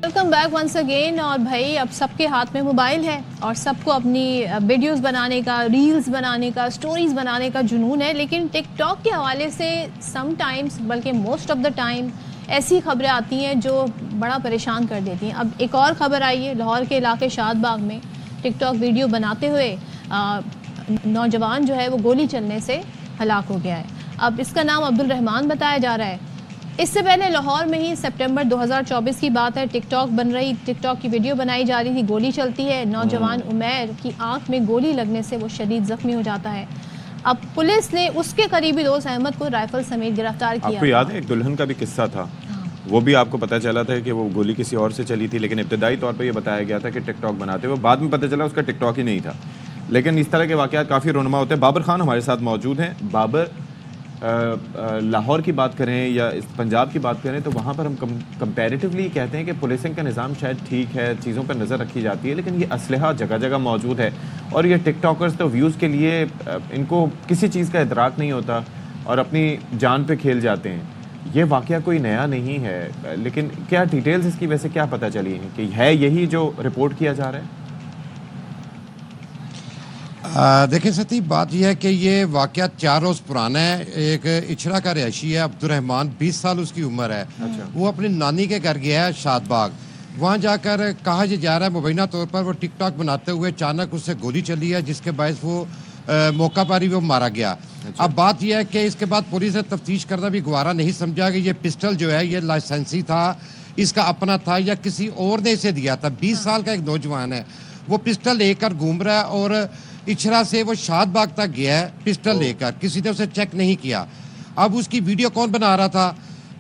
Welcome back once again. اور بھائی اب سب کے ہاتھ میں موبائل ہے اور سب کو اپنی ویڈیوز بنانے کا, ریلز بنانے کا, سٹوریز بنانے کا جنون ہے, لیکن ٹک ٹاک کے حوالے سے سم ٹائمز بلکہ موسٹ آف دا ٹائم ایسی خبریں آتی ہیں جو بڑا پریشان کر دیتی ہیں. اب ایک اور خبر آئی ہے, لاہور کے علاقے شاد باغ میں ٹک ٹاک ویڈیو بناتے ہوئے نوجوان جو ہے وہ گولی چلنے سے ہلاک ہو گیا ہے. اب اس کا نام عبد الرحمان بتایا جا رہا ہے. اس سے پہلے لاہور میں ہی سپٹمبر 2024 کی بات ہے, ٹک ٹاک کی ویڈیو بنائی جا رہی تھی, گولی چلتی ہے, نوجوان عمیر کی آنکھ میں گولی لگنے سے وہ شدید زخمی ہو جاتا ہے. اب پولیس نے اس کے قریبی دوست احمد کو رائفل سمیت گرفتار کیا. آپ کو یاد ہے ایک دلہن کا بھی قصہ تھا, وہ بھی آپ کو پتہ چلا تھا کہ وہ گولی کسی اور سے چلی تھی, لیکن ابتدائی طور پہ یہ بتایا گیا تھا کہ ٹک ٹاک بناتے ہوئے, بعد میں پتہ چلا اس کا ٹک ٹاک ہی نہیں تھا. لیکن اس طرح کے واقعات کافی رونما ہوتے ہیں. بابر خان ہمارے ساتھ موجود ہیں. بابر, لاہور کی بات کریں یا پنجاب کی بات کریں تو وہاں پر ہم کمپیریٹیولی کہتے ہیں کہ پولیسنگ کا نظام شاید ٹھیک ہے, چیزوں پر نظر رکھی جاتی ہے, لیکن یہ اسلحہ جگہ جگہ موجود ہے, اور یہ ٹک ٹاکرز تو ویوز کے لیے ان کو کسی چیز کا ادراک نہیں ہوتا اور اپنی جان پہ کھیل جاتے ہیں. یہ واقعہ کوئی نیا نہیں ہے, لیکن کیا ڈیٹیلز اس کی وجہ سے کیا پتہ چلی ہیں کہ ہے یہی جو رپورٹ کیا جا رہا ہے؟ دیکھیں ستی، بات یہ ہے کہ یہ واقعہ 4 روز پرانا ہے. ایک اچھڑا کا رہائشی ہے عبد الرحمان، 20 سال اس کی عمر ہے. وہ اپنی نانی کے گھر گیا ہے شاد باغ. وہاں جا کر کہا یہ جا رہا ہے مبینہ طور پر وہ ٹک ٹاک بناتے ہوئے اچانک اس سے گولی چلی ہے، جس کے باعث وہ موقع پر ہی وہ مارا گیا. اب بات یہ ہے کہ اس کے بعد پولیس نے تفتیش کرنا بھی گوارا نہیں سمجھا کہ یہ پسٹل جو ہے یہ لائسنسی تھا، اس کا اپنا تھا یا کسی اور نے اسے دیا تھا. 20 سال کا ایک نوجوان ہے، وہ پسٹل لے کر گھوم رہا ہے اور اچھرا سے وہ شاد باغ تک گیا ہے پسٹل لے کر. کسی نے اسے چیک نہیں کیا. اب اس کی ویڈیو کون بنا رہا تھا؟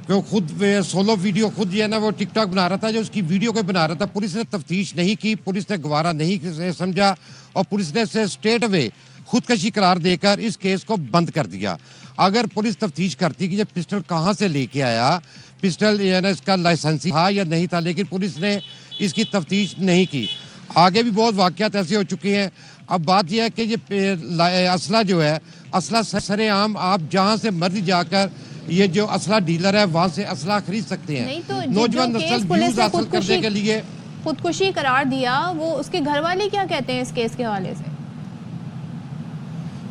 کہ خود سولو ویڈیو خود جو ہے نا وہ ٹک ٹاک بنا رہا تھا، جو اس کی ویڈیو کو بنا رہا تھا. پولیس نے تفتیش نہیں کی، پولیس نے گوارا نہیں سمجھا اور پولیس نے اسے اسٹریٹ اوے خودکشی قرار دے کر اس کیس کو بند کر دیا. اگر پولیس تفتیش کرتی کہ یہ پسٹل کہاں سے لے کے آیا، پسٹل یعنی اس کا لائسنسی تھا یا نہیں تھا، لیکن پولیس نے اس کی تفتیش نہیں کی. آگے بھی بہت واقعات ایسے ہو چکے ہیں. اب بات یہ ہے کہ یہ اسلحہ جو ہے، اسلحہ سر عام آپ جہاں سے مرضی جا کر یہ جو اسلحہ ڈیلر ہے وہاں سے اسلحہ خرید سکتے ہیں. نوجوان نسل ویوز حاصل کرنے کے لیے خودکشی قرار دیا، وہ اس کے گھر والے کیا کہتے ہیں اس کیس کے حوالے سے؟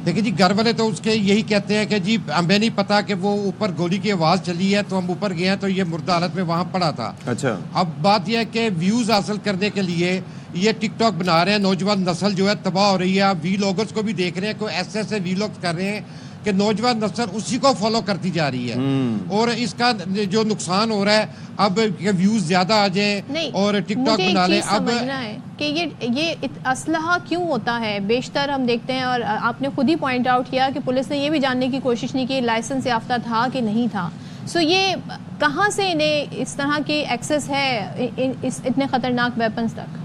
دیکھیں جی، گھر والے تو اس کے یہی کہتے ہیں کہ جی ہمیں نہیں پتا کہ وہ اوپر گولی کی آواز چلی ہے تو ہم اوپر گئے ہیں تو یہ مردہ حالت میں وہاں پڑا تھا. اچھا، اب بات یہ ہے کہ ویوز حاصل کرنے کے لیے یہ ٹک ٹاک بنا رہے ہیں. نوجوان نسل جو ہے تباہ ہو رہی ہے. آپ وی لاگرز کو بھی دیکھ رہے ہیں، کوئی ایسے وی لاگز کر رہے ہیں کہ نوجوان نسل اسی کو فالو کرتی جا رہی ہے. اور اس کا جو نقصان ہو رہا ہے اب کہ ویوز زیادہ آ جائیں اور ٹک ٹاک بنا لیں. اب ہے کہ یہ اسلحہ کیوں ہوتا ہے بیشتر ہم دیکھتے ہیں، اور آپ نے خود ہی پوائنٹ آؤٹ کیا کہ پولیس نے یہ بھی جاننے کی کوشش نہیں کی لائسنس یافتہ تھا کہ نہیں تھا. سو یہ کہاں سے انہیں اس طرح کی ایکسس ہے اتنے خطرناک ویپنز تک؟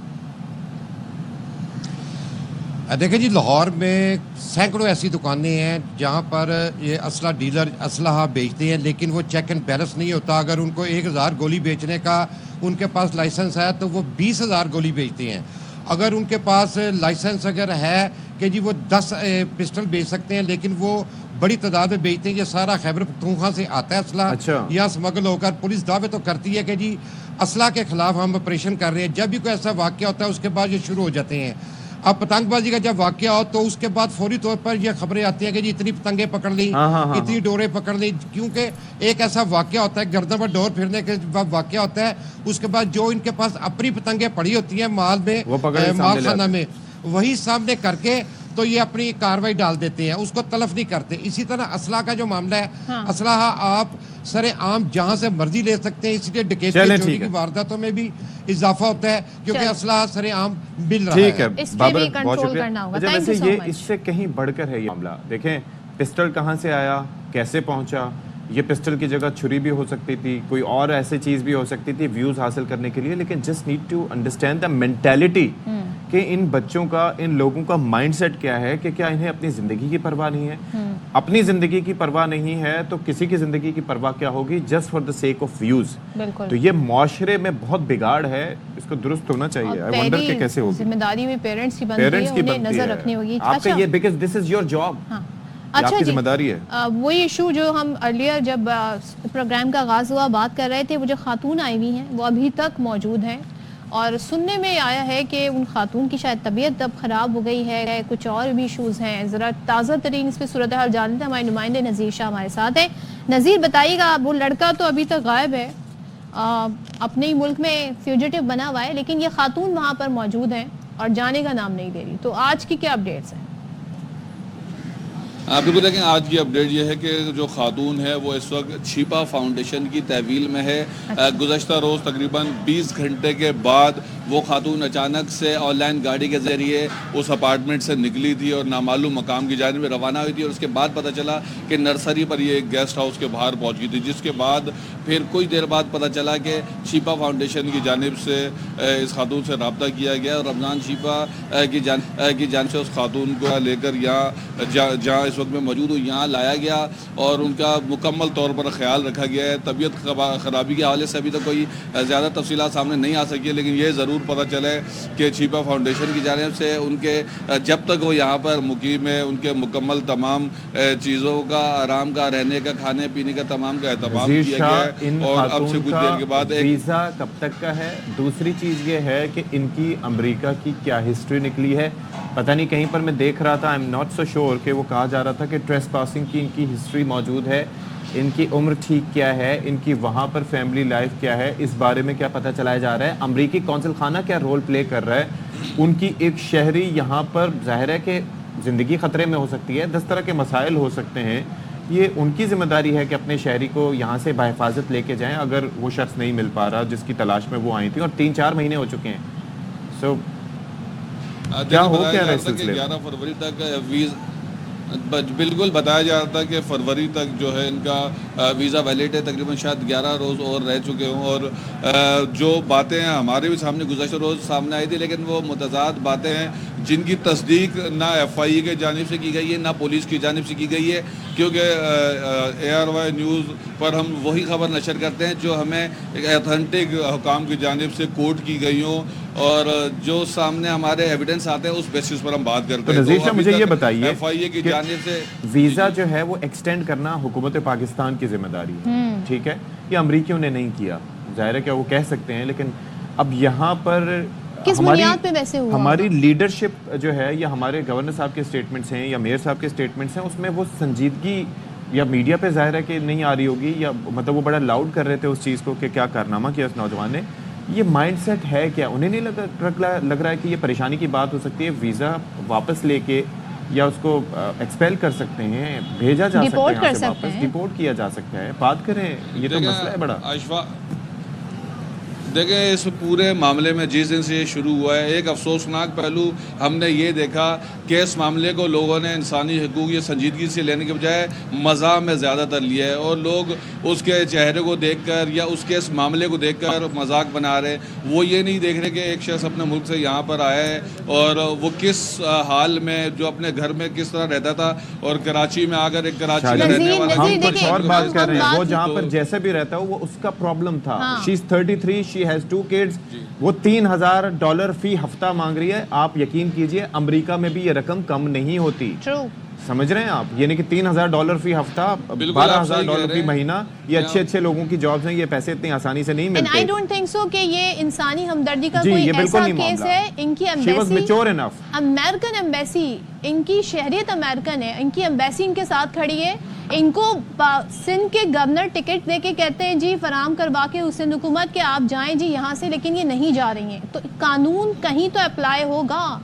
دیکھیں جی، لاہور میں سینکڑوں ایسی دکانیں ہیں جہاں پر یہ اسلحہ ڈیلر اسلحہ بیچتے ہیں، لیکن وہ چیک اینڈ بیلنس نہیں ہوتا. اگر ان کو 1000 گولی بیچنے کا ان کے پاس لائسنس ہے تو وہ 20000 گولی بیچتے ہیں. اگر ان کے پاس لائسنس اگر ہے کہ جی وہ 10 پسٹل بیچ سکتے ہیں، لیکن وہ بڑی تعداد میں بیچتے ہیں. یہ سارا خیبر پختونخوا سے آتا ہے اسلحہ، یہاں اسمگل ہو کر. پولیس دعوے تو کرتی ہے کہ جی اسلحہ کے خلاف ہم آپریشن کر رہے ہیں. جب بھی کوئی ایسا واقعہ ہوتا ہے اس کے بعد یہ شروع ہو جاتے ہیں. اب پتنگ بازی کا جب واقعہ ہو تو اس کے بعد فوری طور پر یہ خبریں آتی ہیں کہ جی اتنی پتنگیں پکڑ لی، اتنی ڈوریں پکڑ لی. کیونکہ ایک ایسا واقعہ ہوتا ہے، گردن پر ڈور پھرنے کے بعد واقعہ ہوتا ہے. اس کے بعد جو ان کے پاس اپنی پتنگیں پڑی ہوتی ہیں مال میں، مال خانہ میں، وہی سامنے کر کے تو یہ اپنی کاروائی ڈال دیتے ہیں، اس کو تلف نہیں کرتے. اسی طرح اسلحہ کا جو معاملہ ہے، اسلحہ آپ سر عام جہاں سے مرضی لے سکتے ہیں. اس لیے ڈکیتی چوری کی وارداتوں میں بھی اضافہ ہوتا ہے کیونکہ اسلحہ سر عام مل رہا ہے. ٹھیک ہے بابر، بہت شکریہ. ویسے یہ اس سے کہیں بڑھ کر ہے یہ معاملہ. دیکھیں پسٹل کہاں سے آیا، کیسے پہنچا. یہ پسٹل کی جگہ چھری بھی ہو سکتی تھی، کوئی اور ایسی چیز بھی ہو سکتی تھی ویوز حاصل کرنے کے لیے. لیکن just need to understand the mentality کہ ان بچوں کا، ان لوگوں کا مائنڈ سیٹ کیا ہے کہ کیا انہیں اپنی زندگی کی پرواہ نہیں ہے. اپنی زندگی کی پرواہ نہیں ہے تو کسی کی زندگی کی پرواہ کیا ہوگی، just for the sake of views. تو یہ معاشرے میں بہت بگاڑ ہے، اس کو درست ہونا چاہیے. آئی ونڈر کہ کیسے ہوگی. ذمہ داری بھی پیرنٹس کی بنتی ہے، انہیں نظر رکھنی ہوگی. آپ کا یہ because this is your job, اچھا کی جی، ذمہ داری ہے. وہی ایشو جو ہم ارلیئر جب پروگرام کا آغاز ہوا بات کر رہے تھے، وہ جو خاتون آئی ہوئی ہیں وہ ابھی تک موجود ہیں، اور سننے میں آیا ہے کہ ان خاتون کی شاید طبیعت اب خراب ہو گئی ہے، کچھ اور بھی ایشوز ہیں. ذرا تازہ ترین اس پہ صورتحال جانتے ہیں. ہمارے نمائندے نذیر شاہ ہمارے ساتھ ہیں. نذیر بتائیے گا، وہ لڑکا تو ابھی تک غائب ہے، اپنے ہی ملک میں فیوجیٹو بنا ہوا ہے، لیکن یہ خاتون وہاں پر موجود ہیں اور جانے کا نام نہیں لے رہی. تو آج کی کیا اپڈیٹس ہیں؟ بالکل دیکھیں، آج کی اپڈیٹ یہ ہے کہ جو خاتون ہے وہ اس وقت چھیپا فاؤنڈیشن کی تحویل میں ہے. گزشتہ روز تقریباً 20 گھنٹے کے بعد وہ خاتون اچانک سے آن لائن گاڑی کے ذریعے اس اپارٹمنٹ سے نکلی تھی اور نامعلوم مقام کی جانب میں روانہ ہوئی تھی. اور اس کے بعد پتہ چلا کہ نرسری پر یہ ایک گیسٹ ہاؤس کے باہر پہنچ گئی تھی، جس کے بعد پھر کچھ دیر بعد پتہ چلا کہ چھیپا فاؤنڈیشن کی جانب سے اس خاتون سے رابطہ کیا گیا اور رمضان چھیپا کی جانب سے اس خاتون کو لے کر یہاں جہاں اس وقت میں موجود ہوں یہاں لایا گیا اور ان کا مکمل طور پر خیال رکھا گیا ہے. طبیعت خرابی کے حوالے سے ابھی تک کوئی زیادہ تفصیلات سامنے نہیں آ سکی ہے، لیکن یہ ضرور ضرور پتہ چلے کہ چھیپا فاؤنڈیشن کی جانب سے ان کے جب تک وہ یہاں پر مقیم ہے ان کے مکمل تمام چیزوں کا، آرام کا، رہنے کا، کھانے پینے کا تمام کا اہتمام کیا گیا ہے. اور اب سے کچھ دیر کے بعد ویزا کب تک کا ہے. دوسری چیز یہ ہے کہ ان کی امریکہ کی کیا ہسٹری نکلی ہے. پتہ نہیں کہیں پر میں دیکھ رہا تھا، I am not so sure, کہ وہ کہا جا رہا تھا کہ ٹریس پاسنگ کی ان کی ہسٹری موجود ہے. ان کی عمر ٹھیک کیا ہے، ان کی وہاں پر فیملی لائف کیا ہے، اس بارے میں کیا پتہ چلایا جا رہا ہے. امریکی قونصل خانہ کیا رول پلے کر رہا ہے. ان کی ایک شہری یہاں پر ظاہر ہے کہ زندگی خطرے میں ہو سکتی ہے، 10 طرح کے مسائل ہو سکتے ہیں. یہ ان کی ذمہ داری ہے کہ اپنے شہری کو یہاں سے بحفاظت لے کے جائیں اگر وہ شخص نہیں مل پا رہا جس کی تلاش میں وہ آئی تھی. اور 3-4 مہینے ہو چکے ہیں. سو کیا ہو کیا رہا ہے اس سلسلے میں؟ 11 فروری تک بالکل بتایا جا رہا تھا کہ فروری تک جو ہے ان کا ویزا ویلڈ ہے. تقریباً شاید 11 روز اور رہ چکے ہوں. اور جو باتیں ہمارے بھی سامنے گزشتہ روز سامنے آئی تھی، لیکن وہ متضاد باتیں ہیں جن کی تصدیق نہ ایف آئی اے کے جانب سے کی گئی ہے نہ پولیس کی جانب سے کی گئی ہے. کیونکہ ARY نیوز پر ہم وہی خبر نشر کرتے ہیں جو ہمیں ایتھنٹک حکام کی جانب سے کوٹ کی گئی ہوں اور جو سامنے ہمارے ایویڈنس آتے ہیں اس بیسس پر ہم بات کرتے ہیں. نذیر شاہ مجھے یہ بتائیے ایف آئی اے کی جانب سے ویزا جو ہے وہ ایکسٹینڈ کرنا حکومت پاکستان کی ذمہ داری ہے، ٹھیک ہے. یہ امریکیوں نے نہیں کیا، ظاہر ہے کہ وہ کہہ سکتے ہیں، لیکن اب یہاں پر کس بنیاد پہ ویسے ہوا؟ ہماری لیڈرشپ جو ہے یا ہمارے گورنر صاحب کے سٹیٹمنٹس ہیں یا میئر صاحب کے سٹیٹمنٹس ہیں، اس میں وہ سنجیدگی یا میڈیا پہ ظاہر ہے کہ نہیں آ رہی ہوگی، یا مطلب وہ بڑا لاؤڈ کر رہے تھے اس چیز کو کہ کیا کارنامہ کیا اس نوجوان نے. یہ مائنڈ سیٹ ہے کیا؟ انہیں نہیں لگ رہا ہے کہ یہ پریشانی کی بات ہو سکتی ہے؟ ویزا واپس لے کے یا اس کو ایکسپیل کر سکتے ہیں، بھیجا جا سکتا ہے یہاں سے واپس، ڈیپورٹ کیا جا سکتا ہے. بات کریں، یہ تو مسئلہ ہے بڑا. دیکھیں اس پورے معاملے میں جس دن سے یہ شروع ہوا ہے، ایک افسوسناک پہلو ہم نے یہ دیکھا کہ اس معاملے کو لوگوں نے انسانی حقوق یا سنجیدگی سے لینے کے بجائے مزاح میں زیادہ تر لیا ہے، اور لوگ اس کے چہرے کو دیکھ کر یا اس کے اس معاملے کو دیکھ کر مذاق بنا رہے. وہ یہ نہیں دیکھ رہے کہ ایک شخص اپنے ملک سے یہاں پر آیا ہے اور وہ کس حال میں، جو اپنے گھر میں کس طرح رہتا تھا، اور کراچی میں آ کر ایک کراچی میں رہنے والا. ہم کچھ اور بات کر رہے ہیں. وہ جہاں پر جیسے بھی رہتا ہو وہ اس کا پرابلم تھا. شی از 33, شی ہیز 2 kids. وہ $3000 فی ہفتہ مانگ رہی ہے. آپ یقین کیجئے امریکہ میں بھی یہ رقم کم نہیں ہوتی. سمجھ رہے ہیں آپ؟ یعنی کہ $3000 فی ہفتہ، $12000 فی مہینہ. یہ اچھے لوگوں کی جابز ہیں، یہ پیسے اتنی آسانی سے نہیں ملتے. I don't think so کہ یہ انسانی ہمدردی کا کوئی ایسا کیس ہے. ان کی امریکن ایمبیسی، ان کی شہریت امریکن ہے، ان کی ایمبیسی ان کے ساتھ کھڑی ہے. ان کو سندھ کے گورنر ٹکٹ دے کے کہتے ہیں جی فراہم کروا کے اس سندھ حکومت کہ آپ جائیں جی یہاں سے، لیکن یہ نہیں جا رہی ہیں. تو قانون کہیں تو اپلائی ہوگا.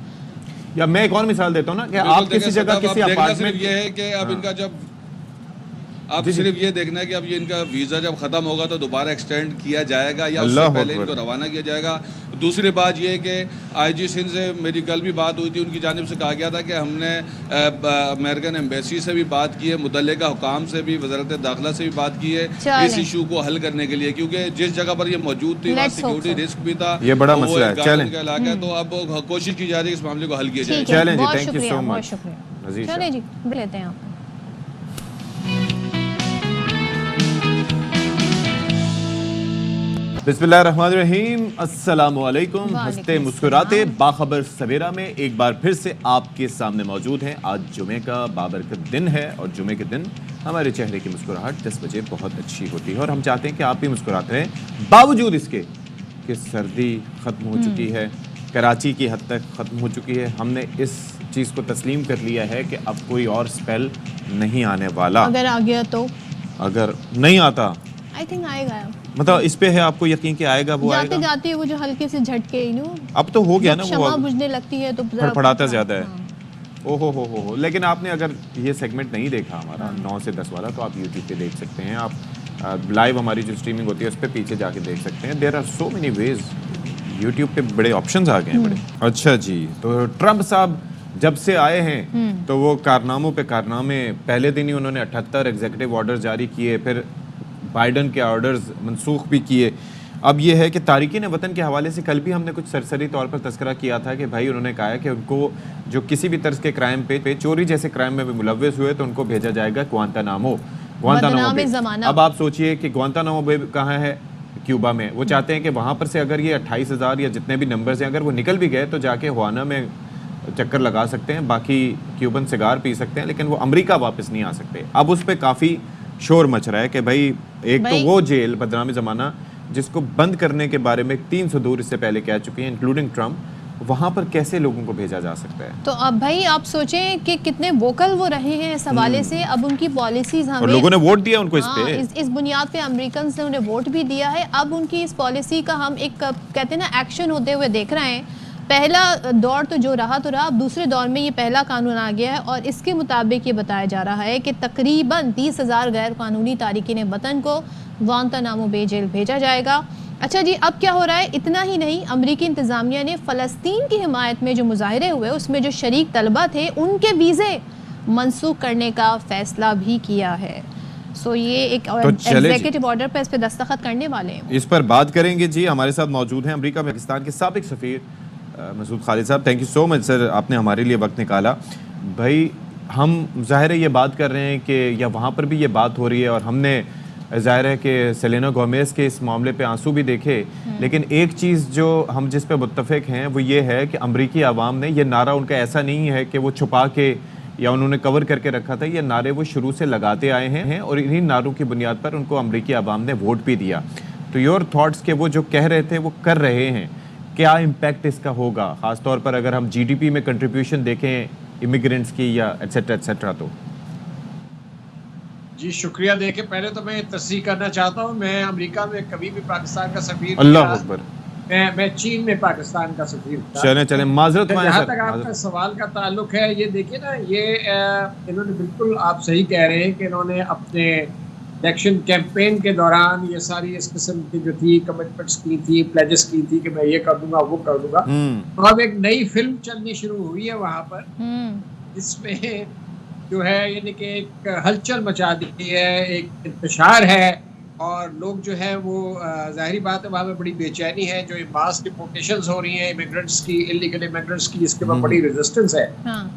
یا میں ایک اور مثال دیتا ہوں نا کہ آپ کسی جگہ کسی اپارٹمنٹ، یہ ہے کہ اب ان کا جب اب صرف یہ دیکھنا ہے کہ اب یہ ان کا ویزا جب ختم ہوگا تو دوبارہ ایکسٹینڈ کیا جائے گا یا اس سے پہلے ان کو روانہ کیا جائے گا. دوسری بات یہ ہے کہ IG سندھ سے میری کل بھی بات ہوئی تھی، ان کی جانب سے کہا گیا تھا کہ ہم نے امریکن ایمبیسی سے بھی بات کی ہے، متعلقہ حکام سے بھی، وزارت داخلہ سے بھی بات کی ہے اس ایشو کو حل کرنے کے لیے، کیونکہ جس جگہ پر یہ موجود تھی وہاں سیکیورٹی رسک بھی تھا، یہ بڑا مسئلہ ہے. چلیں تو اب کوشش کی جا رہی ہے اس معاملے کو حل کیا جائے. چلیں جی، تھینک یو سو مچ. چلیں جی لیتے ہیں آپ. بسم اللہ الرحمن الرحیم. السلام علیکم. ہنستے مسکراتے باخبر سویرا میں ایک بار پھر سے آپ کے سامنے موجود ہیں. آج جمعے کا بابرکت دن ہے اور جمعے کے دن ہمارے چہرے کی مسکراہٹ 10 بجے بہت اچھی ہوتی ہے اور ہم چاہتے ہیں کہ آپ بھی مسکراتے ہیں، باوجود اس کے کہ سردی ختم ہو چکی ہے، کراچی کی حد تک ختم ہو چکی ہے. ہم نے اس چیز کو تسلیم کر لیا ہے کہ اب کوئی اور سپیل نہیں آنے والا. اگر آ گیا تو، اگر نہیں آتا آئی تھنک آئے گا. مطلب اس پہ ہے آپ کو یقین کہ آئے گا، وہ آئے گا. جاتے جاتے وہ جو ہلکے سے جھٹکے اب تو ہو گیا نا، وہ شمع بجھنے لگتی ہے تو پھڑپھڑاتا زیادہ ہے. او ہو. لیکن آپ نے اگر یہ سیگمنٹ نہیں دیکھا ہمارا 9 سے 10 والا، تو آپ یوٹیوب پہ دیکھ سکتے ہیں. آپ لائیو ہماری جو اسٹریمنگ ہوتی ہے اس پہ پیچھے جا کے دیکھ سکتے ہیں. There are so many ways. YouTube پہ بڑے آپشنز آ گئے ہیں بڑے. اچھا جی، تو ٹرمپ صاحب جب سے آئے ہیں تو وہ کارناموں پہ کارنامے. پہلے دن ہی انہوں نے 78 ایگزیکٹو آرڈر جاری کیے، پھر بائیڈن کے آرڈرز منسوخ بھی کیے. اب یہ ہے کہ تارکین وطن کے حوالے سے کل بھی ہم نے کچھ سرسری طور پر تذکرہ کیا تھا کہ بھائی انہوں نے کہا ہے کہ ان کو جو کسی بھی طرز کے کرائم پہ چوری جیسے کرائم میں بھی ملوث ہوئے تو ان کو بھیجا جائے گا گوانتانامو. اب آپ سوچئے کہ گوانتانامو بے کہاں ہے؟ کیوبا میں. وہ چاہتے ہیں کہ وہاں پر سے اگر یہ 28,000 یا جتنے بھی نمبرز ہیں اگر وہ نکل بھی گئے تو جا کے ہوانا میں چکر لگا سکتے ہیں, باقی کیوبن سگار پی سکتے ہیں, لیکن وہ امریکہ واپس نہیں آ سکتے. اب اس پہ کافی شور مچ رہا ہے کہ بھائی ایک تو وہ جیل بدنام زمانہ جس کو بند کرنے کے بارے میں 300 دور اس سے پہلے کہہ چکے ہیں انکلوڈنگ ٹرمپ, وہاں پر کیسے لوگوں کو بھیجا جا سکتا ہے. تو اب بھائی آپ سوچیں کہ کتنے ووکل وہ رہے ہیں اس حوالے سے. اب ان کی پالیسیز ہمیں, اور لوگوں نے ووٹ دیا ان کو اس پہ, اس بنیاد پہ امریکنز نے انہیں ووٹ بھی دیا ہے. اب ان کی اس پالیسی کا ہم ایک کہتے ہیں نا ایکشن ہوتے ہوئے دیکھ رہے ہیں. پہلا دور تو جو رہا تو رہا, اب دوسرے دور میں یہ پہلا قانون آ گیا ہے اور اس کے مطابق یہ بتایا جا رہا ہے کہ تقریباً 30,000 غیر قانونی تارکین وطن کو گوانتانامو بے جیل بھیجا جائے گا. اچھا جی, اب کیا ہو رہا ہے, اتنا ہی نہیں, امریکی انتظامیہ نے فلسطین کی حمایت میں جو مظاہرے ہوئے اس میں جو شریک طلبہ تھے ان کے ویزے منسوخ کرنے کا فیصلہ بھی کیا ہے. سو یہ ایک ایگزیکٹو آرڈر پہ اس پہ دستخط کرنے والے ہیں. اس پر بات کریں گے جی. ہمارے ساتھ موجود ہیں امریکہ میں پاکستان کے سابق سفیر مسعود خالد صاحب. تھینک یو سو مچ سر, آپ نے ہمارے لیے وقت نکالا. بھائی ہم ظاہر ہے یہ بات کر رہے ہیں کہ یا وہاں پر بھی یہ بات ہو رہی ہے اور ہم نے ظاہر ہے کہ سیلینا گومیز کے اس معاملے پہ آنسو بھی دیکھے, لیکن ایک چیز جو ہم جس پہ متفق ہیں وہ یہ ہے کہ امریکی عوام نے, یہ نعرہ ان کا ایسا نہیں ہے کہ وہ چھپا کے یا انہوں نے کور کر کے رکھا تھا, یہ نعرے وہ شروع سے لگاتے آئے ہیں اور انہی نعروں کی بنیاد پر ان کو امریکی عوام نے ووٹ بھی دیا. تو یور تھاٹس کہ وہ جو کہہ رہے تھے وہ کر رہے ہیں, کیا امپیکٹ اس کا ہوگا, خاص طور پر اگر ہم جی ڈی پی میں کنٹریبیوشن دیکھیں امیگرینٹس کی یا ایٹسیٹرا ایٹسیٹرا. تو جی شکریہ. دیکھیں پہلے تو میں تصحیح کرنا چاہتا ہوں, میں امریکہ میں کبھی بھی پاکستان کا سفیر, اللہ اکبر, میں چین میں پاکستان کا سفیر تھا. چلیں معذرت. جہاں تک آپ کا سوال کا تعلق ہے, یہ دیکھیں نا, یہ انہوں نے بالکل آپ صحیح کہہ رہے ہیں کہ انہوں نے اپنے الیکشن کیمپین کے دوران یہ ساری اس قسم کی جو تھی کمٹمنٹس کی تھی, پلیجز کی تھی کہ میں یہ کر دوں گا وہ کر دوں گا. تو اب ایک نئی فلم چلنی شروع ہوئی ہے وہاں پر, جس میں جو ہے یعنی کہ ایک ہلچل مچا دی ہے, ایک انتشار ہے, اور لوگ جو ہے وہ ظاہری بات ہے وہاں پہ بڑی بے چینی ہے. جو ماس ڈپورٹیشنز ہو رہی ہیں امیگرینٹس کی, انلیگل امیگرینٹس کی, اس کے بعد بڑی ریزسٹنس ہے.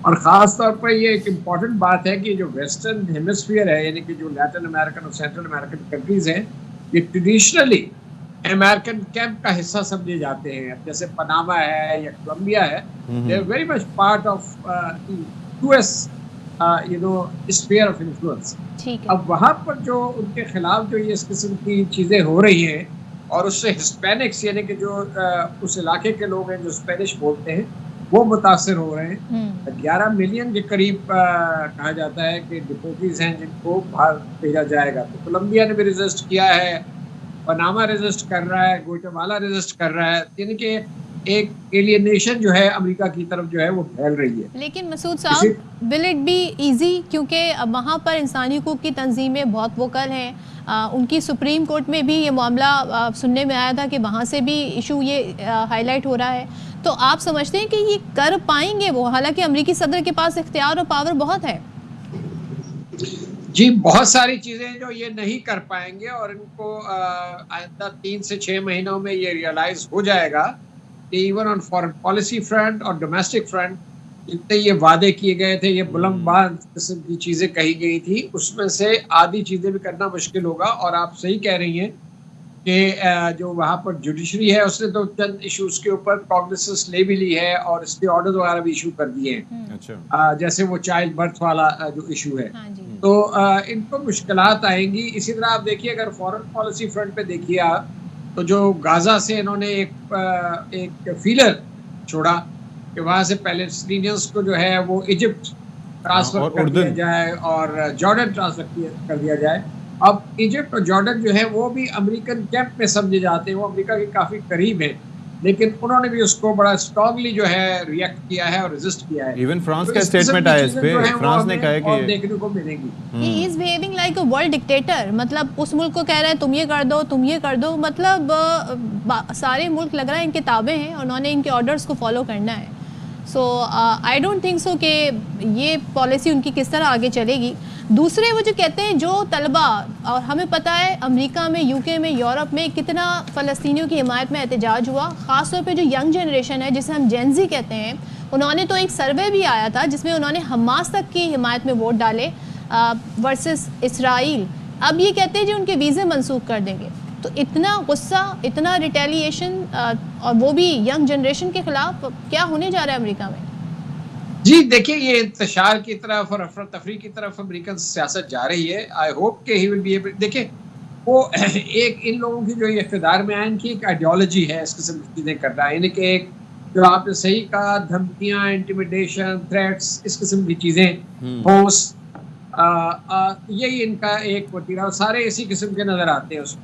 اور خاص طور پر یہ ایک امپورٹنٹ بات ہے کہ جو ویسٹرن ہیمسفیئر ہے, یعنی کہ جو لیٹن امریکن اور سینٹرل امریکن کنٹریز ہیں, یہ ٹریڈیشنلی امریکن کیمپ کا حصہ سمجھے جاتے ہیں. اب جیسے پناما ہے یا کولمبیا ہے, they are very much part of U S sphere of influence. اب وہاں پر جو ان کے خلاف جو یہ اس قسم کی چیزیں ہو رہی ہیں, اور اس سے ہسپینکس یعنی کہ جو اس علاقے کے لوگ ہیں جو اسپینش بولتے ہیں وہ متاثر ہو رہے ہیں. 11 ملین کے قریب کہا جاتا ہے کہ ڈپورٹیز ہیں جن کو باہر بھیجا جائے گا. تو کولمبیا نے بھی ریزسٹ کیا ہے, پناما ریزسٹ کر رہا ہے, گوئٹمالا ریزسٹ کر رہا ہے. یعنی کہ ایک ایلینیشن جو ہے امریکہ کی طرف جو ہے وہ پھیل رہی ہے. لیکن مسعود صاحب, ول اٹ بی ایزی, کیونکہ وہاں پر انسانی حقوق کی تنظیمیں بہت ووکل ہیں. ان کی سپریم کورٹ میں بھی یہ معاملہ سننے میں آیا تھا کہ وہاں سے بھی ایشو یہ ہائی لائٹ ہو رہا ہے. تو آپ سمجھتے ہیں کہ یہ کر پائیں گے وہ, حالانکہ امریکی صدر کے پاس اختیار اور پاور بہت ہے؟ جی بہت ساری چیزیں جو یہ نہیں کر پائیں گے, اور ان کو آئندہ 3 سے 6 مہینوں میں یہ ریئلائز ہو جائے گا کہ even on foreign policy front اور ڈومیسٹک فرنٹ جتنے یہ وعدے کیے گئے تھے, یہ بلند باز قسم کی چیزیں کہی گئی تھی, اس میں سے آدھی چیزیں بھی کرنا مشکل ہوگا. اور آپ صحیح کہہ رہی ہیں کہ جو وہاں پر جوڈیشری ہے اس نے تو چند ایشوز کے اوپر کاگنیسنس لے بھی لی ہے اور اس کے آرڈر وغیرہ بھی ایشو کر دیے ہیں, جیسے وہ چائلڈ برتھ والا جو ایشو ہے. تو ان کو مشکلات آئیں گی. اسی طرح آپ دیکھیے اگر فارن پالیسی فرنٹ پہ دیکھیے آپ, تو جو غازہ سے انہوں نے ایک فیلر چھوڑا کہ وہاں سے پیلسٹینینز کو جو ہے وہ ایجپٹ ٹرانسفر کر دیا جائے اور جارڈن ٹرانسفر کر دیا جائے. اب ایجپٹ اور جارڈن جو ہے وہ بھی امریکن کیمپ میں سمجھے جاتے ہیں, وہ امریکہ کے کافی قریب ہیں, لیکن انہوں نے بھی اس کو بڑا اسٹرانگلی جو ہے ریئیکٹ کیا ہے اور ریزسٹ کیا ہے. ایون فرانس کا اسٹیٹمنٹ آیا اس پہ, فرانس نے کہا ہے کہ دیکھنے کو ملے گی. He is behaving like a world dictator, مطلب اس ملک کو کہہ رہے ہیں تم یہ کر دو, تم یہ کر دو, مطلب سارے ملک لگ رہا ہے ان کے تابع ہیں, انہوں نے ان کے آرڈرز کو فالو کرنا ہے. سو آئی ڈونٹ تھنک سو کہ یہ پالیسی ان کی کس طرح آگے چلے گی. دوسرے وہ جو کہتے ہیں جو طلبہ, اور ہمیں پتہ ہے امریکہ میں, یو کے میں, یورپ میں کتنا فلسطینیوں کی حمایت میں احتجاج ہوا, خاص طور پہ جو ینگ جنریشن ہے جسے ہم جین زی کہتے ہیں, انہوں نے تو ایک سروے بھی آیا تھا جس میں انہوں نے حماس تک کی حمایت میں ووٹ ڈالے ورسز اسرائیل. اب یہ کہتے ہیں جو ان کے ویزے منسوخ کر دیں گے. تو اتنا غصہ, اتنا ریٹیلیشن, اور وہ بھی ینگ جنریشن کے خلاف, کیا ہونے جا رہا ہے امریکہ میں؟ جی دیکھیں یہ انتشار کی طرف اور افراتفری کی طرف امریکن سیاست جا رہی ہے. آئی ہوپ کہ ہی ول بی ایبل. دیکھیں وہ ایک ان لوگوں کی جو اقتدار میں آئے ان کی ایک آئیڈیالوجی ہے اس قسم کی چیزیں کرنا ہے, یعنی کہ ایک جو آپ نے صحیح کہا, دھمکیاں, انٹیمیڈیشن, تھریٹس, اس قسم کی چیزیں, فورس, یہی ان کا ایک وتیرہ, اور سارے اسی قسم کے نظر آتے ہیں اس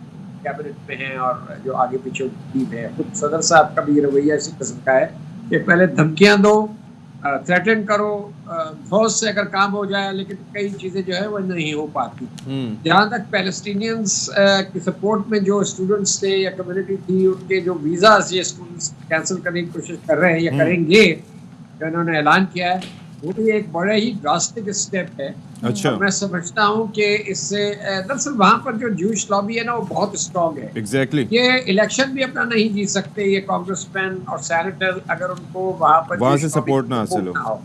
کیبنٹ میں ہیں اور جو آگے پیچھے ٹیم ہے. خود صدر صاحب کا بھی رویہ اسی قسم کا ہے کہ پہلے دھمکیاں دو, تھریٹن کرو, فوج سے اگر کام ہو جائے, لیکن کئی چیزیں جو ہے وہ نہیں ہو پاتی. جہاں تک پیلسٹینینز کی سپورٹ میں جو اسٹوڈنٹس تھے یا کمیونٹی تھی, ان کے جو ویزاز یہ اسکولس کینسل کرنے کی کوشش کر رہے ہیں یا کریں گے, جو انہوں نے اعلان کیا ہے, وہ بھی ایک بڑا ہی ڈراسٹک اسٹیپ ہے. اور میں سمجھتا ہوں کہ اس سے دراصل وہاں پر جو جوش لابی ہے نا وہ بہت اسٹرانگ ہے. ایگزیکٹلی یہ الیکشن بھی اپنا نہیں جیت سکتے یہ کانگریس مین اور سینیٹر اگر ان کو وہاں سے سپورٹ نہ حاصل ہو,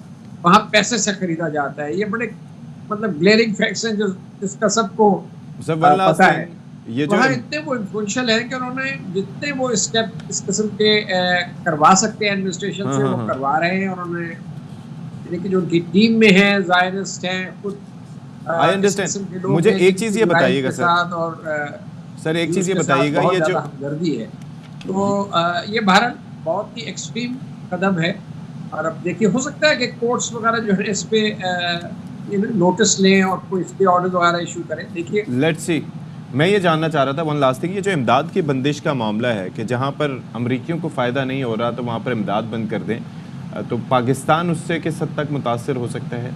وہاں پیسے سے خریدا جاتا ہے. یہ بڑے مطلب گلیئرنگ فیکٹس ہیں جس کا سب کو پتا ہے. وہاں اتنے وہ انفلوئنشل ہیں کہ انہوں نے جتنے وہ اسٹیپ اس قسم کے کروا سکتے ہیں ایڈمنسٹریشن سے وہ کروا رہے ہیں. اور انہوں نے لیکن جو ان کی ٹیم میں ہیں, زائرسٹ ہیں, خود I understand. مجھے ایک چیز یہ بتائیے گا سر, ایک چیز یہ بتائیے گا, یہ جو ہمدردی ہے تو یہ بھارت بہت ہی ایکسٹریم قدم ہے. اور اب دیکھیے ہو سکتا ہے کہ کورٹس وغیرہ جو ہے اس پہ نوٹس لیں اور کوئی اس پہ آرڈر وغیرہ ایشو کریں. دیکھیے لیٹس سی, میں یہ جاننا چاہ رہا تھا ون لاسٹ تھنگ, یہ جو امداد کی بندش کا معاملہ ہے کہ جہاں پر امریکیوں کو فائدہ نہیں ہو رہا تو وہاں پر امداد بند کر دیں, تو پاکستان اس سے کس حد تک متاثر ہو سکتا ہے؟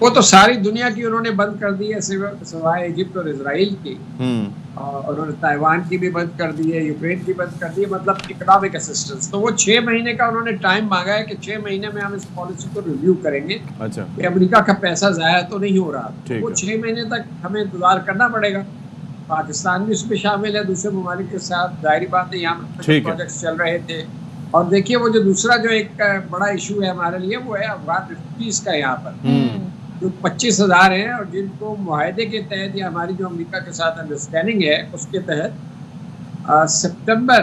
وہ تو ساری دنیا کی انہوں نے بند کر دی ہے سوائے ایجپٹ اور اسرائیل کی, اور انہوں نے تائیوان کی بھی بند کر دی ہے, یوکرین کی بند کر دی ہے, مطلب اکنامک اسسٹنس. تو وہ 6 مہینے کا انہوں نے ٹائم مانگا ہے کہ 6 مہینے میں ہم اس پالیسی کو ریویو کریں گے. اچھا, کہ امریکہ کا پیسہ ضائع تو نہیں ہو رہا. وہ 6 مہینے تک ہمیں انتظار کرنا پڑے گا. پاکستان بھی اس میں شامل ہے دوسرے ممالک کے ساتھ, ظاہری بات ہے یہاں پر پروجیکٹس چل رہے تھے. اور دیکھیے وہ جو دوسرا جو ایک بڑا ایشو ہے ہمارے لیے وہ ہے افغان ریفیوجیز کا. یہاں پر جو 25,000 ہیں اور جن کو معاہدے کے تحت یا ہماری جو امریکہ کے ساتھ انڈرسٹینڈنگ ہے اس کے تحت سپٹمبر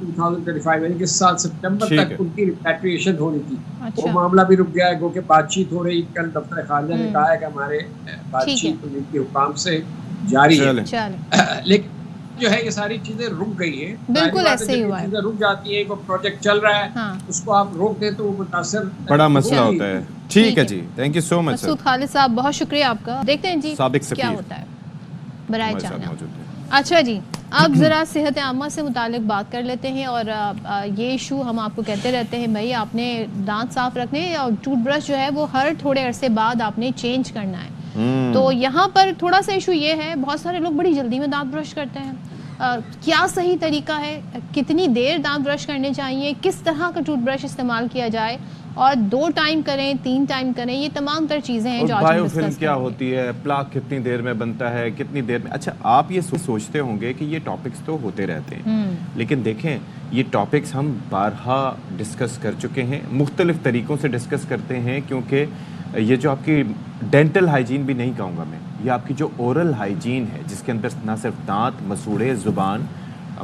2025 یعنی کہ اس سال سپٹمبر تک ان کی ریپیٹریشن ہونی تھی. وہ معاملہ بھی رک گیا ہے, گو کہ بات چیت ہو رہی. کل دفتر خارجہ نے کہا ہے کہ ہمارے بات چیت امریکی حکام سے جاری ہے, لیکن جو ہے یہ ساری چیزیں رک گئی ہیں. بالکل ایسے ہی ہوا ہے, چیزیں رک جاتی ہیں. کوئی پروجیکٹ چل رہا ہے اس کو آپ روک دیں تو وہ متاثر بڑا مسئلہ ہوتا ہے. ٹھیک ہے جی, تھینک یو سو مچ مسعود خالد صاحب, بہت شکریہ آپ کا. دیکھتے ہیں جی کیا ہوتا ہے برائے جانا. اچھا جی, اب ذرا صحت عامہ سے متعلق بات کر لیتے ہیں. اور یہ ایشو ہم آپ کو کہتے رہتے ہیں بھائی آپ نے دانت صاف رکھنے, اور ٹوتھ برش جو ہے وہ ہر تھوڑے عرصے بعد آپ نے چینج کرنا ہے. تو یہاں پر تھوڑا سا ایشو یہ ہے, بہت سارے لوگ بڑی جلدی میں دانت برش کرتے ہیں. کیا صحیح طریقہ ہے, کتنی دیر دانت برش کرنے چاہیے, کس طرح کا ٹوتھ برش استعمال کیا جائے, اور 2 ٹائم کریں 3 ٹائم کریں, یہ تمام تر چیزیں ہیں جو آج ہم ڈسکس کریں گے. کیا ہوتی ہے, پلاک کتنی دیر میں بنتا ہے, کتنی دیر میں. اچھا, آپ یہ سوچتے ہوں گے کہ یہ ٹاپکس تو ہوتے رہتے ہیں, لیکن دیکھیں یہ ٹاپکس ہم بارہا ڈسکس کر چکے ہیں, مختلف طریقوں سے ڈسکس کرتے ہیں, کیونکہ یہ جو آپ کی ڈینٹل ہائیجین بھی نہیں کہوں گا میں, یہ آپ کی جو اورل ہائیجین ہے جس کے اندر نہ صرف دانت, مسوڑے, زبان,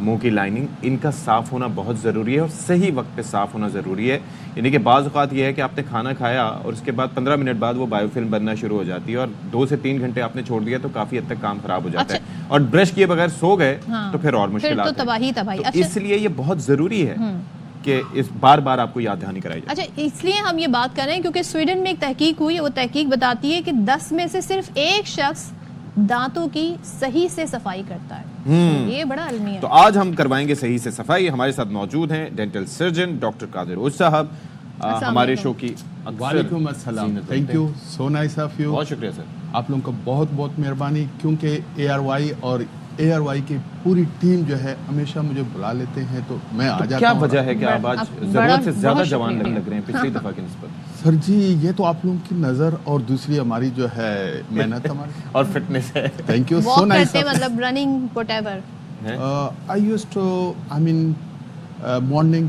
منہ کی لائننگ, ان کا صاف ہونا بہت ضروری ہے, اور صحیح وقت پہ صاف ہونا ضروری ہے. یعنی کہ بعض اوقات یہ ہے کہ آپ نے کھانا کھایا اور اس کے بعد 15 منٹ بعد وہ بایو فلم بننا شروع ہو جاتی ہے, اور 2 سے 3 گھنٹے آپ نے چھوڑ دیا تو کافی حد تک کام خراب ہو جاتا ہے. اور برش کیے بغیر سو گئے تو پھر اور مشکلات ہیں. اس لیے یہ بہت ضروری ہے کہ اس بار بار آپ کو یاد دہانی کرائی جائے. اچھا, اس لیے ہم یہ بات کر رہے ہیں کیونکہ سویڈن میں ایک تحقیق ہوئی, وہ تحقیق بتاتی ہے کہ 10 میں سے صرف 1 شخص دانتوں کی صحیح سے صفائی کرتا ہے. یہ بڑا علمی ہے. تو آج ہم کروائیں گے صحیح سے صفائی. ہمارے ساتھ موجود ہیں ڈینٹل سرجن ڈاکٹر قادر اوج صاحب, ہمارے شو کی. وعلیکم السلام, thank you, so nice of you. بہت شکریہ سر, آپ لوگوں کا بہت بہت مہربانی, کیونکہ ARY اور ARY کی پوری ٹیم جو ہے ہمیشہ مجھے بلا لیتے ہیں تو میں آ جاتا ہوں. کیا وجہ ہے کہ آپ آج ضرورت سے زیادہ جوان لگ رہے ہیں پچھلی دفعہ کی نسبت؟ سر جی یہ تو آپ لوگوں کی نظر اور دوسری ہماری جو ہے محنت ہماری اور فٹنس ہے. Thank you, so nice. مطلب running whatever. I used to, I mean, morning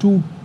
2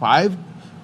5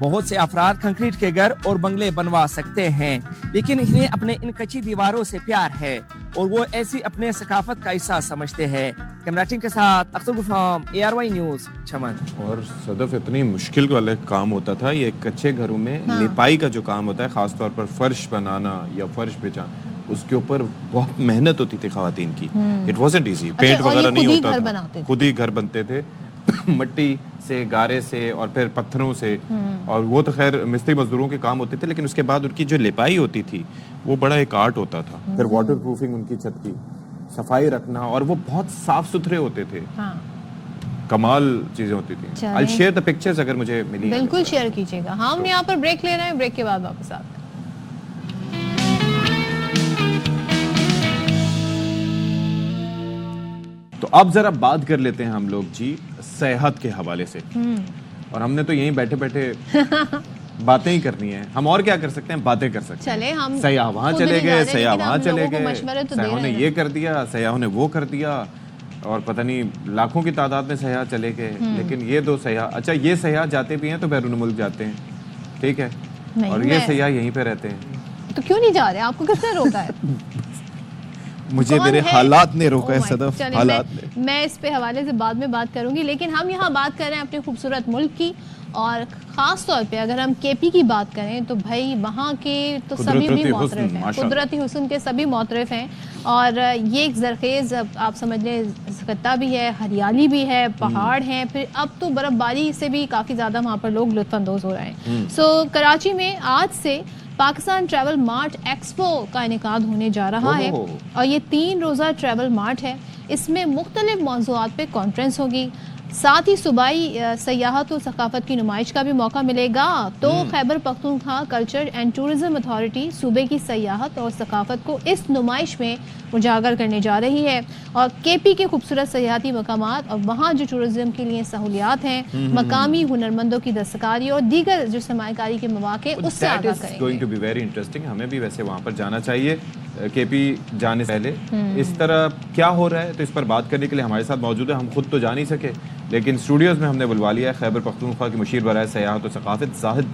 بہت سے افراد کنکریٹ کے گھر اور بنگلے بنوا سکتے ہیں، لیکن انہیں اپنے ان کچی دیواروں سے پیار ہے اور وہ ایسی اپنے ثقافت کا حصہ سمجھتے ہیں۔ کیمرہ ٹیم کے ساتھ اختر غفام، ARY نیوز، چمن۔ اور صدف اتنی مشکل والا کام ہوتا تھا یہ کچے گھروں میں، لیپائی کا جو کام ہوتا ہے خاص طور پر فرش بنانا یا فرش بچھانا، اس کے اوپر بہت محنت ہوتی تھی خواتین کی۔ اٹ وازنٹ ایزی، پینٹ وغیرہ نہیں ہوتا تھا، خود ہی گھر بنتے تھے مٹی سے، گارے سے اور پھر پتھروں سے، اور وہ تو خیر مستری مزدوروں کے کام ہوتے تھے، لیکن اس کے بعد ان کی جو لپائی ہوتی تھی وہ بڑا ایک آرٹ ہوتا تھا۔ پھر واٹر پروفنگ ان کی چھت کی، صفائی رکھنا، اور وہ بہت صاف ستھرے ہوتے تھے، کمال چیزیں ہوتی تھیں۔ I'll share the pictures اگر مجھے ملی۔ بالکل شیئر کیجیے گا۔ ہم یہاں پر بریک لے رہے ہیں، بریک کے بعد واپس آتے ہیں۔ تو اب ذرا بات کر لیتے ہیں ہم لوگ جی سیاحت کے حوالے سے، اور ہم نے تو یہیں بیٹھے بیٹھے باتیں ہی کرنی ہیں، ہم اور کیا کر سکتے ہیں، باتیں کر سکتے ہیں۔ سیاح وہاں چلے گئے، سیاح وہاں چلے گئے، سیاحوں نے یہ کر دیا، سیاحوں نے وہ کر دیا، اور پتہ نہیں لاکھوں کی تعداد میں سیاح چلے گئے، لیکن یہ دو سیاح، اچھا یہ سیاح جاتے بھی ہیں تو بیرون ملک جاتے ہیں، ٹھیک ہے، اور یہ سیاح یہیں پہ رہتے ہیں، تو کیوں نہیں جا رہے؟ آپ کو کس نے روکا ہے؟ مجھے میرے حالات نے روکا ہے صدف، حالات نے۔ میں اس پہ حوالے سے بعد میں بات کروں گی، لیکن ہم یہاں بات کر رہے ہیں اپنے خوبصورت ملک کی، اور خاص طور پہ اگر ہم کے پی کی بات کریں تو بھائی وہاں کے تو سبھی بھی معترف ہیں، قدرتی حسن کے سبھی معترف ہیں، اور یہ ایک زرخیز آپ سمجھ لیں خطہ بھی ہے، ہریالی بھی ہے، پہاڑ ہیں، پھر اب تو برف باری سے بھی کافی زیادہ وہاں پر لوگ لطف اندوز ہو رہے ہیں۔ سو کراچی میں آج سے پاکستان ٹریول مارٹ ایکسپو کا انعقاد ہونے جا رہا ہے، اور یہ 3 روزہ ٹریول مارٹ ہے۔ اس میں مختلف موضوعات پہ کانفرنس ہوگی، ساتھ ہی صوبائی سیاحت و ثقافت کی نمائش کا بھی موقع ملے گا۔ تو Khyber Pakhtunkhwa culture and tourism authority صوبے کی سیاحت اور ثقافت کو اس نمائش میں اجاگر کرنے جا رہی ہے، اور کے پی کے خوبصورت سیاحتی مقامات اور وہاں جو ٹورزم کے لیے سہولیات ہیں، مقامی ہنرمندوں کی دستکاری اور دیگر جو سرمایہ کاری کے مواقع، اس سے آگاہ کریں گے۔ Going to be very interesting, ہمیں بھی ویسے وہاں پر جانا چاہیے کے پی جانے سے پہلے۔ اس طرح کیا ہو رہا ہے تو اس پر بات کرنے کے لیے ہمارے ساتھ موجود ہے، ہم خود تو جا نہیں سکے لیکن اسٹوڈیوز میں ہم نے بلوا لیا ہے خیبر پختونخوا کے مشیر برائے سیاحت و ثقافت زاہد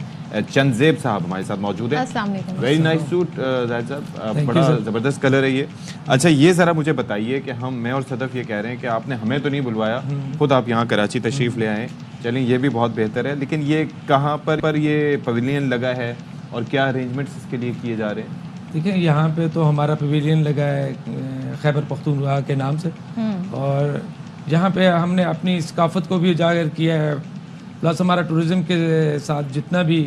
چنزیب صاحب ہمارے ساتھ موجود ہیں۔ السلام علیکم۔ ویری نائس سوٹ زاہد صاحب، بڑا زبردست کلر ہے یہ۔ اچھا یہ ذرا مجھے بتائیے کہ میں اور صدف یہ کہہ رہے ہیں کہ آپ نے ہمیں تو نہیں بلوایا، خود آپ یہاں کراچی تشریف لے آئے، چلیں یہ بھی بہت بہتر ہے، لیکن یہ کہاں پر یہ پویلین لگا ہے اور کیا ارینجمنٹس اس کے لیے کیے جا رہے ہیں؟ دیکھیں یہاں پہ تو ہمارا پویلین لگا ہے خیبر پختونخوا کے نام سے، اور جہاں پہ ہم نے اپنی ثقافت کو بھی اجاگر کیا ہے، پلس ہمارا ٹورزم کے ساتھ جتنا بھی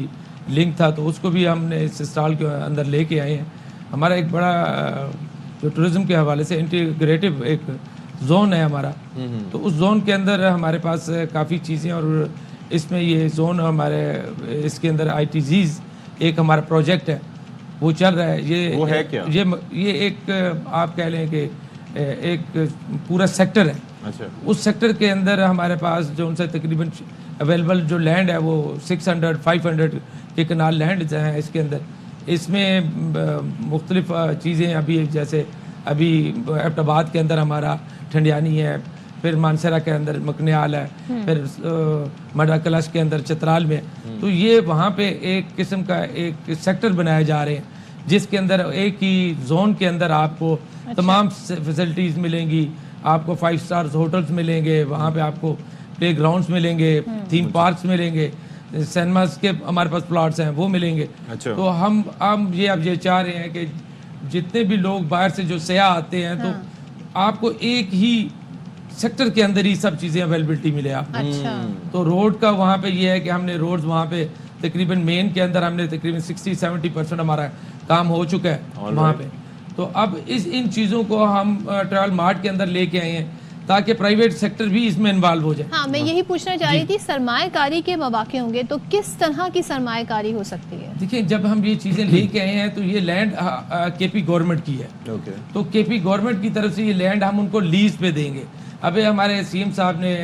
لنک تھا تو اس کو بھی ہم نے اس اسٹال کے اندر لے کے آئے ہیں۔ ہمارا ایک بڑا جو ٹورزم کے حوالے سے انٹیگریٹو ایک زون ہے ہمارا، تو اس زون کے اندر ہمارے پاس کافی چیزیں، اور اس میں یہ زون ہمارے اس کے اندر ITZs ایک ہمارا پروجیکٹ ہے وہ چل رہا ہے۔ وہ ہے کیا؟ یہ ایک آپ کہہ لیں کہ ایک پورا سیکٹر ہے۔ اچھا، اس سیکٹر کے اندر ہمارے پاس جو ان سے تقریباً اویلیبل جو لینڈ ہے وہ 600-500 کے کنال لینڈ ہیں اس کے اندر۔ اس میں مختلف چیزیں ابھی جیسے ابھی ایبٹ آباد کے اندر ہمارا ٹھنڈیانی ہے، پھر مانسرا کے اندر مکنیال ہے، پھر مڈا کلش کے اندر چترال میں، تو یہ وہاں پہ ایک قسم کا ایک سیکٹر بنائے جا رہے ہیں جس کے اندر ایک ہی زون کے اندر آپ کو تمام فیسلٹیز ملیں گی، آپ کو 5 اسٹارز ہوٹلز ملیں گے، وہاں پہ آپ کو پلے گراؤنڈز ملیں گے، تھیم پارکس ملیں گے، سینماز کے ہمارے پاس پلاٹس ہیں وہ ملیں گے۔ تو ہم اب یہ چاہ رہے ہیں کہ جتنے بھی لوگ باہر سے جو سیاح آتے ہیں تو آپ کو ایک ہی سیکٹر کے اندر ہی سب چیزیں اویلیبلٹی ملے آپ کو۔ تو روڈ کا وہاں پہ یہ ہے کہ ہم نے روڈز وہاں پہ تقریباً مین کے اندر ہم نے تقریباً 60-70% ہمارا کام ہو چکا ہے وہاں پہ۔ تو اب ان چیزوں کو ہم ٹریول مارٹ کے اندر لے کے آئے ہیں تاکہ پرائیویٹ سیکٹر بھی اس میں انوالو ہو جائے۔ ہاں میں یہی پوچھنا چاہ رہی تھی، سرمایہ کاری کے مواقع ہوں گے تو کس طرح کی سرمایہ کاری ہو سکتی ہے؟ دیکھیں جب ہم یہ چیزیں لے کے آئے ہیں تو یہ لینڈ کے پی گورنمنٹ کی ہے، تو کے پی گورنمنٹ کی طرف سے یہ لینڈ ہم ان کو لیز پہ دیں گے۔ اب ہمارے CM صاحب نے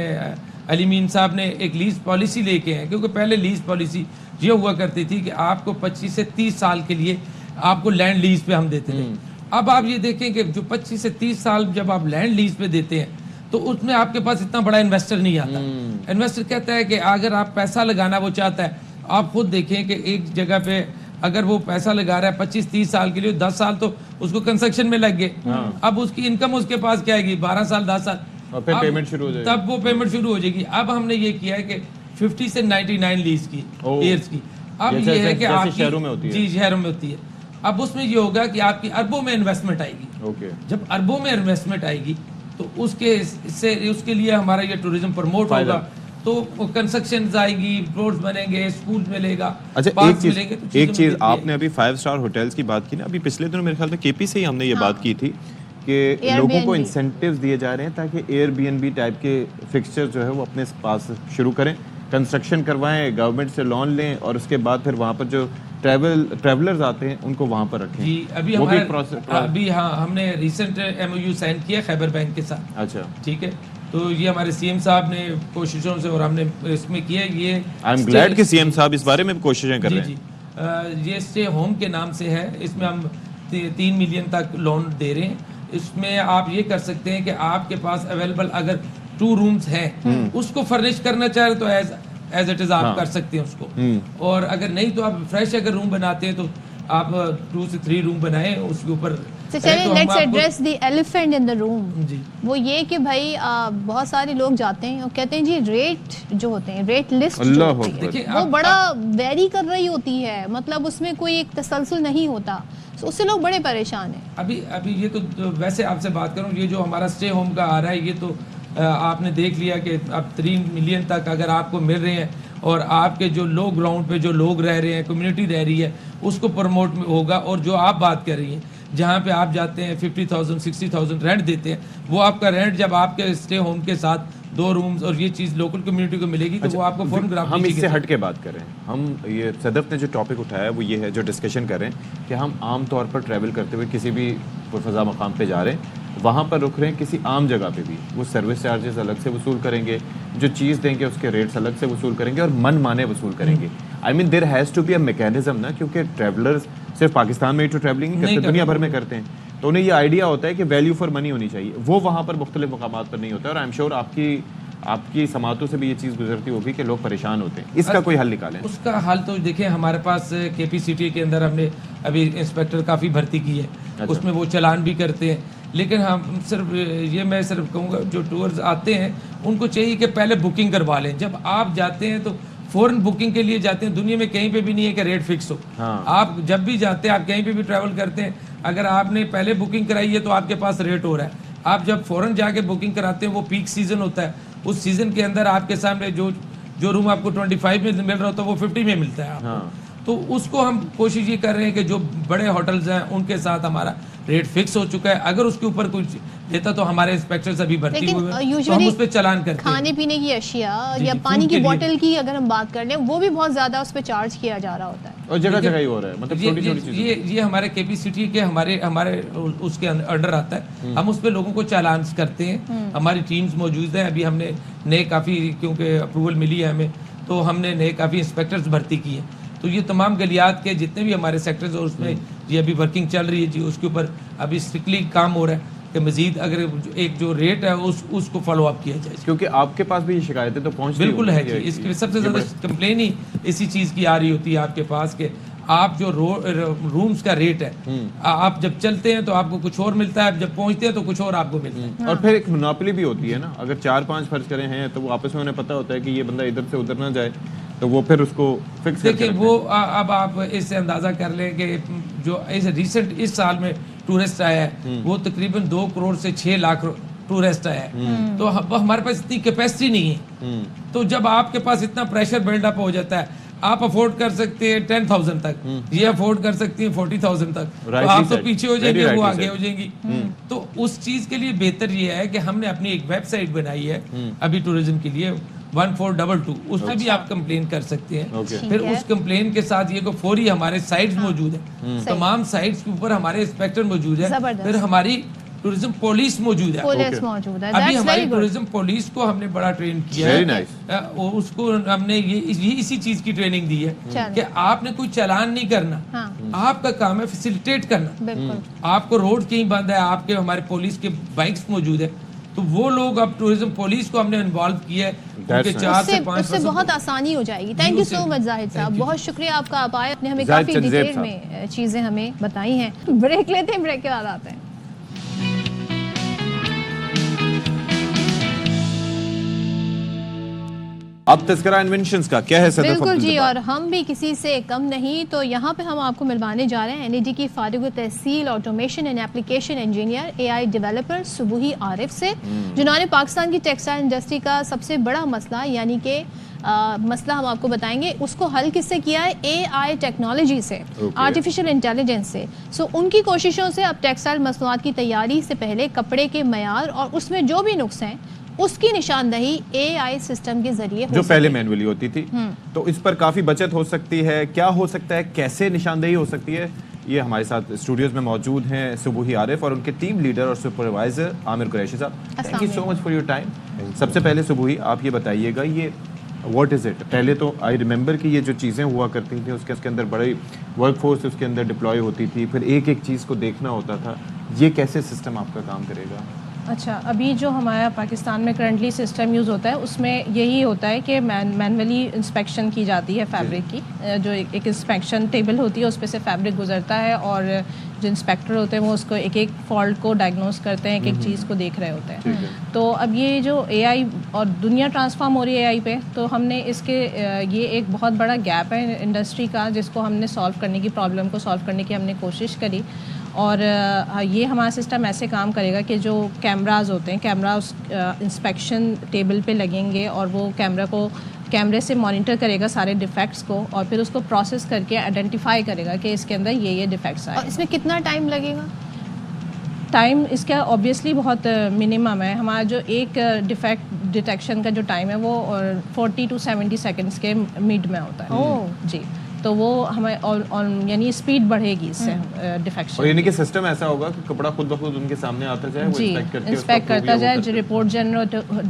علی مین صاحب نے ایک لیز پالیسی لے کے ہیں، کیونکہ پہلے لیز پالیسی یہ ہوا کرتی تھی کہ آپ کو 25 سے 30 سال کے لیے آپ کو لینڈ لیز پہ ہم دیتے تھے۔ اب آپ یہ دیکھیں کہ جو 25 سے 30 سال جب آپ لینڈ لیز پہ دیتے ہیں تو اس میں آپ کے پاس اتنا بڑا انویسٹر نہیں آتا۔ انویسٹر کہتا ہے کہ اگر آپ پیسہ لگانا وہ چاہتا ہے آپ خود دیکھیں کہ ایک جگہ پہ اگر وہ پیسہ لگا رہا ہے 25-30 سال کے لیے 10 سال تو اس کو کنسٹرکشن میں لگ گئے, اب اس کی انکم اس کے پاس کیا آئے گی 12 سال 10 سال, اور پھر پیمنٹ شروع ہو جائے گی, تب وہ پیمنٹ شروع ہو جائے گی. اب ہم نے یہ کیا ہے کہ 50 سے 99 لیز کی ایئرز کی. اب یہ ہے کہ آپ شہروں میں ہوتی ہے, جی شہروں میں ہوتی ہے. اب اس میں یہ ہوگا کہ آپ کی اربوں میں انویسٹمنٹ آئے گی. جب اربوں میں انویسٹمنٹ آئے گی تو اس کے لیے ہمارا یہ ٹورزم پروموٹ ہوگا, تو کنسٹرکشنز آئے گی, روڈز بنیں گے, اسکولز ملے گا. اچھا ایک چیز آپ نے ابھی 5 اسٹار ہوٹلز کی بات کی نا, ابھی پچھلے دنوں میرے خیال میں کے پی سے ہی ہم نے یہ بات کی تھی کہ لوگوں کو انسینٹیوز دیے جا رہے ہیں تاکہ Airbnb type کے فکسچر جو ہے وہ اپنے پاس شروع کریں, کنسٹرکشن کروائیں, گورنمنٹ سے لون لیں, اور اس کے بعد پھر وہاں پر جو ٹریولرز آتے ہیں ان کو وہاں پر رکھیں. جی ابھی ہاں ہم نے recent M O U sign کیا خیبر بینک کے ساتھ. اچھا ٹھیک ہے, تو یہ ہمارے سی ایم صاحب نے کوششوں سے, اور ہم نے اس میں کیا یہ آئی ایم گلیڈ کہ سی ایم صاحب اس بارے میں کوششیں کر رہے ہیں. جی یہ اسٹے ہوم کے نام سے ہے, اس میں ہم 3 ملین تک لون دے رہے ہیں. اس میں آپ یہ کر سکتے ہیں کہ آپ کے پاس اویلیبل اگر 2 رومز ہیں اس کو فرنش کرنا چاہ رہے تو ایز اٹ از آپ کر سکتے ہیں اس کو, اور اگر نہیں تو آپ فریش اگر روم بناتے ہیں تو آپ 2 سے 3 روم بنائیں اس کے اوپر. Let's address the elephant in the room. وہ یہ کہ بھائی بہت سارے لوگ جاتے ہیں اور کہتے ہیں جی ریٹ جو ہوتے ہیں, ریٹ لسٹ جو ہوتی ہے وہ بڑا ویری کر رہی ہوتی ہے, مطلب اس میں کوئی ایک تسلسل نہیں ہوتا, اس سے لوگ بڑے پریشان ہیں. ابھی یہ تو ویسے آپ سے بات کروں, یہ جو ہمارا اسٹے ہوم کا آ رہا ہے یہ تو آپ نے دیکھ لیا کہ اب 3 ملین تک اگر آپ کو مل رہے ہیں, اور آپ کے جو لو گراؤنڈ پہ جو لوگ رہ رہے ہیں, کمیونٹی رہ رہی ہے, اس کو پروموٹ ہوگا. اور جو آپ بات کر رہی ہیں جہاں پہ آپ جاتے ہیں 50,000 60,000 رینٹ دیتے ہیں, وہ آپ کا رینٹ جب آپ کے اسٹے ہوم کے ساتھ 2 رومز اور یہ چیز لوکل کمیونٹی کو ملے گی تو وہ آپ کو فوراً گراف. ہم اس سے ہٹ کے بات کر رہے ہیں, ہم یہ صدف نے جو ٹاپک اٹھایا ہے وہ یہ ہے, جو ڈسکشن کر رہے ہیں کہ ہم عام طور پر ٹریول کرتے ہوئے کسی بھی پرفضا مقام پہ جا رہے ہیں, وہاں پر رک رہے ہیں, کسی عام جگہ پہ بھی وہ سروس چارجز الگ سے وصول کریں گے, جو چیز دیں گے اس کے ریٹس الگ سے وصول کریں گے, اور من مانے وصول کریں گے. I mean there has to be a mechanism نا, کیونکہ ٹریولرز صرف پاکستان میں ہی تو ٹریولنگ نہیں کرتے, دنیا بھر میں کرتے ہیں, تو انہیں یہ آئیڈیا ہوتا ہے کہ ویلیو فار منی ہونی چاہیے. وہ وہاں پر مختلف مقامات پر نہیں ہوتا ہے, اور آئی ایم شیور آپ کی سماعتوں سے بھی یہ چیز گزرتی ہوگی کہ لوگ پریشان ہوتے ہیں. اس کا کوئی حل نکالیں. اس کا حل تو دیکھیں, ہمارے پاس کے پی سٹی کے اندر ہم نے ابھی انسپیکٹر کافی بھرتی کی ہے, اس میں وہ چلان بھی کرتے ہیں. لیکن ہم میں صرف کہوں گا جو ٹورز آتے ہیں ان کو چاہیے کہ پہلے بکنگ کروا لیں. جب آپ جاتے ہیں تو فوراً بکنگ کے لیے جاتے ہیں. دنیا میں کہیں پہ بھی نہیں ہے کہ ریٹ فکس ہو. آپ جب بھی جاتے ہیں, آپ کہیں پہ بھی ٹریول کرتے ہیں, اگر آپ نے پہلے بکنگ کرائی ہے تو آپ کے پاس ریٹ ہو رہا ہے. آپ جب فوراً جا کے بکنگ کراتے ہیں, وہ پیک سیزن ہوتا ہے, اس سیزن کے اندر آپ کے سامنے جو روم آپ کو 25 میں مل رہا ہوتا ہے وہ 50 میں ملتا ہے آپ کو. تو اس کو ہم کوشش یہ کر رہے ہیں کہ جو بڑے ہوٹلز ہیں ان کے ساتھ ہمارا ریٹ فکس ہو چکا ہے. اگر اس کے اوپر کچھ دیتا تو ہمارے انسپیکٹرز ابھی بھرتی ہوئے ہیں تو ہم اس پہ چلان کرتے ہیں. کھانے پینے کی اشیاء یا پانی کی بوتل کی اگر ہم بات کر لیں, وہ بھی بہت زیادہ اس پہ چارج کیا جا رہا ہوتا ہے, اور جگہ جگہ ہی ہو رہا ہے. مطلب یہ ہمارے کے پی سٹی کے ہمارے اس کے انڈر آتا ہے. ہم اس پہ لوگوں کو چالانس کرتے ہیں. ہماری ٹیمز موجود ہیں. ابھی ہم نے نئے کافی, کیونکہ اپروول ملی ہے ہمیں, تو ہم نے نئے کافی انسپیکٹرز بھرتی کیے. تو یہ تمام گلیات کے جتنے بھی ہمارے سیکٹرز, اور اس میں یہ ابھی ورکنگ چل رہی ہے جی, اس کے اوپر ابھی اسٹرکٹلی کام ہو رہا ہے کہ مزید اگر ایک جو ریٹ ہے اس کو فالو اپ کیا جائے. کیونکہ آپ کے پاس بھی یہ شکایتیں تو پہنچتی بالکل ہے جی. اس کی سب سے زیادہ کمپلین ہی اسی چیز کی آ رہی ہوتی ہے آپ کے پاس کہ آپ جو رومز کا ریٹ ہے, آپ جب چلتے ہیں تو آپ کو کچھ اور ملتا ہے, جب پہنچتے ہیں تو کچھ اور آپ کو ملتا ہے. اور پھر ایک مناپلی بھی ہوتی ہے نا, اگر 4-5 فرض کرے ہیں تو وہ آپس میں انہیں پتہ ہوتا ہے کہ یہ بندہ ادھر سے ادھر نہ جائے, تو وہ پھر اس کو فکس دیکھیں. وہ اب آپ اس سے اندازہ کر لیں کہ جو ریسنٹ اس سال میں ٹورسٹ آیا ہے وہ تقریباً 2 کروڑ سے 6 لاکھ ٹورسٹ آیا ہے. تو ہمارے پاس اتنی کیپیسٹی نہیں ہے. تو جب آپ کے پاس اتنا پریشر بلڈ اپ ہو جاتا ہے, آپ افورڈ کر سکتے ہیں 10,000 تک, یہ افورڈ کر سکتی ہیں 40,000 تک, تو آپ تو پیچھے ہو جائیں گے, وہ آگے ہو جائیں گی. تو اس چیز کے لیے بہتر یہ ہے کہ ہم نے اپنی ایک ویب سائٹ بنائی ہے ابھی ٹورزم کے لیے 1422, اس میں بھی آپ کمپلین کر سکتے ہیں. پھر اس کمپلین کے ساتھ یہ کہ فوری ہمارے سائٹس موجود ہیں, تمام سائٹس کے اوپر ہمارے انسپیکٹر موجود ہیں. پھر ہماری ٹورزم پولیس موجود ہے. ابھی ہماری ٹورزم پولیس کو ہم نے بڑا ٹرین کیا ہے, اس کو ہم نے یہ اسی چیز کی ٹریننگ دی ہے کہ آپ نے کوئی چالان نہیں کرنا, آپ کا کام ہے فیسیلیٹیٹ کرنا. آپ کو روڈ کہیں بند ہے, آپ کے ہمارے پولیس کے بائکس موجود ہے, تو وہ لوگ اب ٹورزم پولیس کو ہم نے انوالو کیا ہے کہ 4 سے 5% اس سے بہت آسانی ہو جائے گی. تھینک یو سو مچ زاہد صاحب, بہت شکریہ آپ کا, آپ آئے, آپ نے ہمیں کافی ڈیٹیل میں چیزیں ہمیں بتائی ہیں. بریک لیتے ہیں, بریک کے بعد آتے ہیں. اب تذکرہ انوینشنز کا کیا ہے صدف؟ بالکل جی, اور ہم بھی کسی سے کم نہیں. تو یہاں پہ ہم آپ کو ملوانے جا رہے ہیں این ای ڈی کی فارغ التحصیل automation and application engineer A I developer Sabuhi Arif سے, جنہوں نے پاکستان کی ٹیکسٹائل انڈسٹری کا سب سے بڑا مسئلہ یعنی کہ مسئلہ ہم آپ کو بتائیں گے اس کو حل کس سے کیا ہے, اے آئی ٹیکنالوجی سے, آرٹیفیشیل انٹیلیجنس سے. سو ان کی کوششوں سے اب ٹیکسٹائل مصنوعات کی تیاری سے پہلے کپڑے کے معیار اور اس میں جو بھی نقص ہیں اس کی نشاندہی اے آئی سسٹم کے ذریعے جو پہلے مینولی ہوتی تھی, تو اس پر کافی بچت ہو سکتی ہے. کیا ہو سکتا ہے, کیسے نشاندہی ہو سکتی ہے, یہ ہمارے ساتھ اسٹوڈیوز میں موجود ہیں صبوحی عارف اور ان کے ٹیم لیڈر اور سپروائزر عامر قریشی صاحب. Thank you so much for your time. سب سے پہلے صبوحی آپ یہ بتائیے گا, یہ واٹ از اٹ؟ پہلے تو آئی ریممبر کہ یہ جو چیزیں ہوا کرتی تھیں اس کے اندر بڑی ورک فورس اس کے اندر ڈپلوائے ہوتی تھی, پھر ایک ایک چیز کو دیکھنا ہوتا تھا. یہ کیسے سسٹم آپ کا کام کرے گا؟ اچھا, ابھی جو ہمارا پاکستان میں کرنٹلی سسٹم یوز ہوتا ہے اس میں یہی ہوتا ہے کہ مینولی انسپیکشن کی جاتی ہے فیبرک کی. جو ایک انسپیکشن ٹیبل ہوتی ہے اس پہ سے فیبرک گزرتا ہے اور جو انسپیکٹر ہوتے ہیں وہ اس کو ایک ایک فالٹ کو ڈائگنوز کرتے ہیں, ایک ایک چیز کو دیکھ رہے ہوتے ہیں. تو اب یہ جو اے آئی اور دنیا ٹرانسفارم ہو رہی ہے اے آئی پہ, تو ہم نے اس کے یہ ایک بہت بڑا گیپ ہے انڈسٹری کا جس کو ہم نے سالو کرنے کی, پرابلم کو سالو کرنے کی ہم نے کوشش کری. اور یہ ہمارا سسٹم ایسے کام کرے گا کہ جو کیمراز ہوتے ہیں, کیمراز انسپیکشن ٹیبل پہ لگیں گے اور وہ کیمرے سے مانیٹر کرے گا سارے ڈیفیکٹس کو اور پھر اس کو پروسیس کر کے آئیڈینٹیفائی کرے گا کہ اس کے اندر یہ ڈیفیکٹس آئے. اور اس میں کتنا ٹائم لگے گا؟ ٹائم اس کا اوبیسلی بہت منیمم ہے. ہمارا جو ایک ڈیفیکٹ ڈیٹیکشن کا جو ٹائم ہے وہ 40 to 70 سیکنڈس کے میڈ میں ہوتا ہے. جی, تو وہ ہمیں یعنی اسپیڈ بڑھے گی اس سے ڈیفیکشن. اور یعنی کہ سسٹم ایسا ہوگا کہ کپڑا خود بخود ان کے سامنے آتا جائے, وہ انسپیکٹ کرتا جائے, جو رپورٹ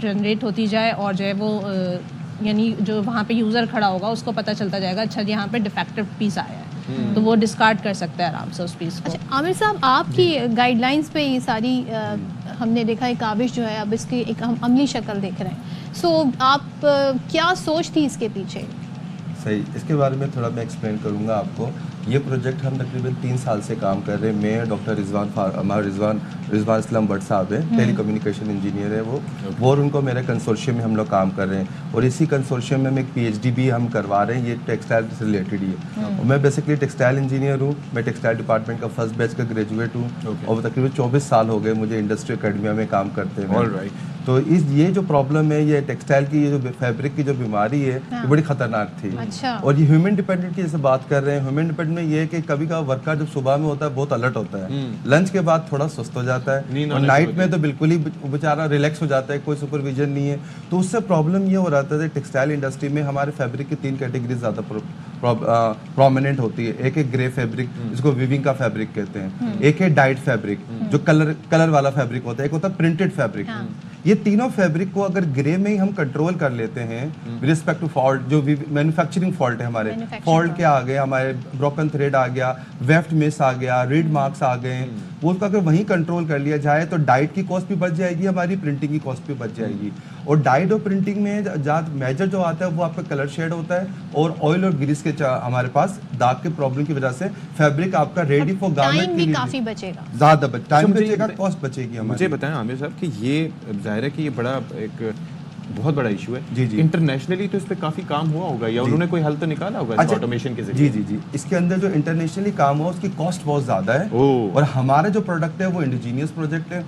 جنریٹ ہوتی جائے اور جو ہے وہ یعنی جو وہاں پہ یوزر کھڑا ہوگا اس کو پتہ چلتا جائے گا اچھا یہاں پہ ڈیفیکٹو پیس آیا ہے, تو وہ ڈسکارڈ کر سکتا ہے آرام سے اس پیس کو. اچھا عامر صاحب, آپ کی گائیڈ لائنس پہ یہ ساری ہم نے دیکھا ہے کاوش جو ہے, اب اس کی ایک ہم عملی شکل دیکھ رہے ہیں. سو آپ کیا سوچ تھی اس کے پیچھے؟ صحیح, اس کے بارے میں تھوڑا میں ایکسپلین کروں گا آپ کو. یہ پروجیکٹ ہم تقریباً 3 سال سے کام کر رہے ہیں. میں ڈاکٹر رضوان اسلام بٹ صاحب ہیں, ٹیلی کمیونیکیشن انجینئر ہے وہ, اور ان کو میرے کنسورشیم میں ہم لوگ کام کر رہے ہیں. اور اسی کنسورشیم میں ایک PhD بھی ہم کروا رہے ہیں, یہ ٹیکسٹائل سے ریلیٹڈ ہی ہے. اور میں بیسکلی ٹیکسٹائل انجینئر ہوں, میں ٹیکسٹائل ڈپارٹمنٹ کا فرسٹ بیچ کا گریجویٹ ہوں, اور تقریباً 24 سال ہو گئے مجھے انڈسٹری اکیڈمیا میں کام کرتے ہیں. تو یہ جو پرابلم ہے, یہ ٹیکسٹائل کی, یہ جو فیبرک کی جو بیماری ہے, یہ بڑی خطرناک تھی. اور یہ ہیومن ڈیپینڈنٹ کی جیسے بات کر رہے ہیں, ہیومن ڈیپینڈنٹ میں یہ ہے کہ کبھی کا ورکر جب صبح میں ہوتا ہے بہت الرٹ ہوتا ہے, لنچ کے بعد تھوڑا سست ہو جاتا ہے, اور نائٹ میں تو بالکل ہی بیچارہ ریلیکس ہو جاتا ہے, کوئی سپرویژن نہیں ہے. تو اس سے پرابلم یہ ہو رہا تھا کہ ٹیکسٹائل انڈسٹری میں ہمارے فیبرک کی 3 کیٹیگریز زیادہ پرومیننٹ ہوتی ہے. ایک ہے گرے فیبرک جس کو ویونگ کا فیبرک کہتے ہیں, ایک ہے ڈائٹ فیبرک جو کلر والا فیبرک ہوتا ہے, ایک ہوتا ہے پرنٹڈ فیبرک. یہ تینوں فیبرک کو اگر گرے میں ہی ہم کنٹرول کر لیتے ہیں ریسپیکٹ ٹو فالٹ, جو مینوفیکچرنگ فالٹ ہے ہمارے, فالٹ کیا آ گئے, ہمارے بروکن تھریڈ آ گیا, ویفٹ مس آ گیا, ریڈ مارکس آ گئے, وہ اس کو اگر وہیں کنٹرول کر لیا جائے تو ڈائٹ کی کاسٹ بھی بچ جائے گی, ہماری پرنٹنگ کی کاسٹ بھی بچ جائے گی. اور ڈائٹ اور پرنٹنگ میں میجر جو آتا ہے وہ آپ کا کلر شیڈ ہوتا ہے, اور آئل اور گریس کے ہمارے پاس داغ کے پرابلم کی وجہ سے فیبرک آپ کا ریڈی فار گارمنٹ بھی کافی بچے گا, زیادہ ٹائم بچے گا, کاسٹ بچے گی. مجھے بتائیں عامر صاحب کہ یہ ظاہر ہے کہ یہ بڑا ایک بہت بڑا ایشو ہے. جی جی, انٹرنیشنلی تو اس پہ کافی کام ہوا ہوگا, یا انہوں نے کوئی حل تو نکالا ہوگا آٹومیشن کے ذریعے؟ جی جی جی, اس کے اندر جو انٹرنیشنلی کام ہوا اس کی کاسٹ بہت زیادہ ہے, اور ہمارا جو پروڈکٹ ہے وہ انڈیجینیس پروڈکٹ ہے,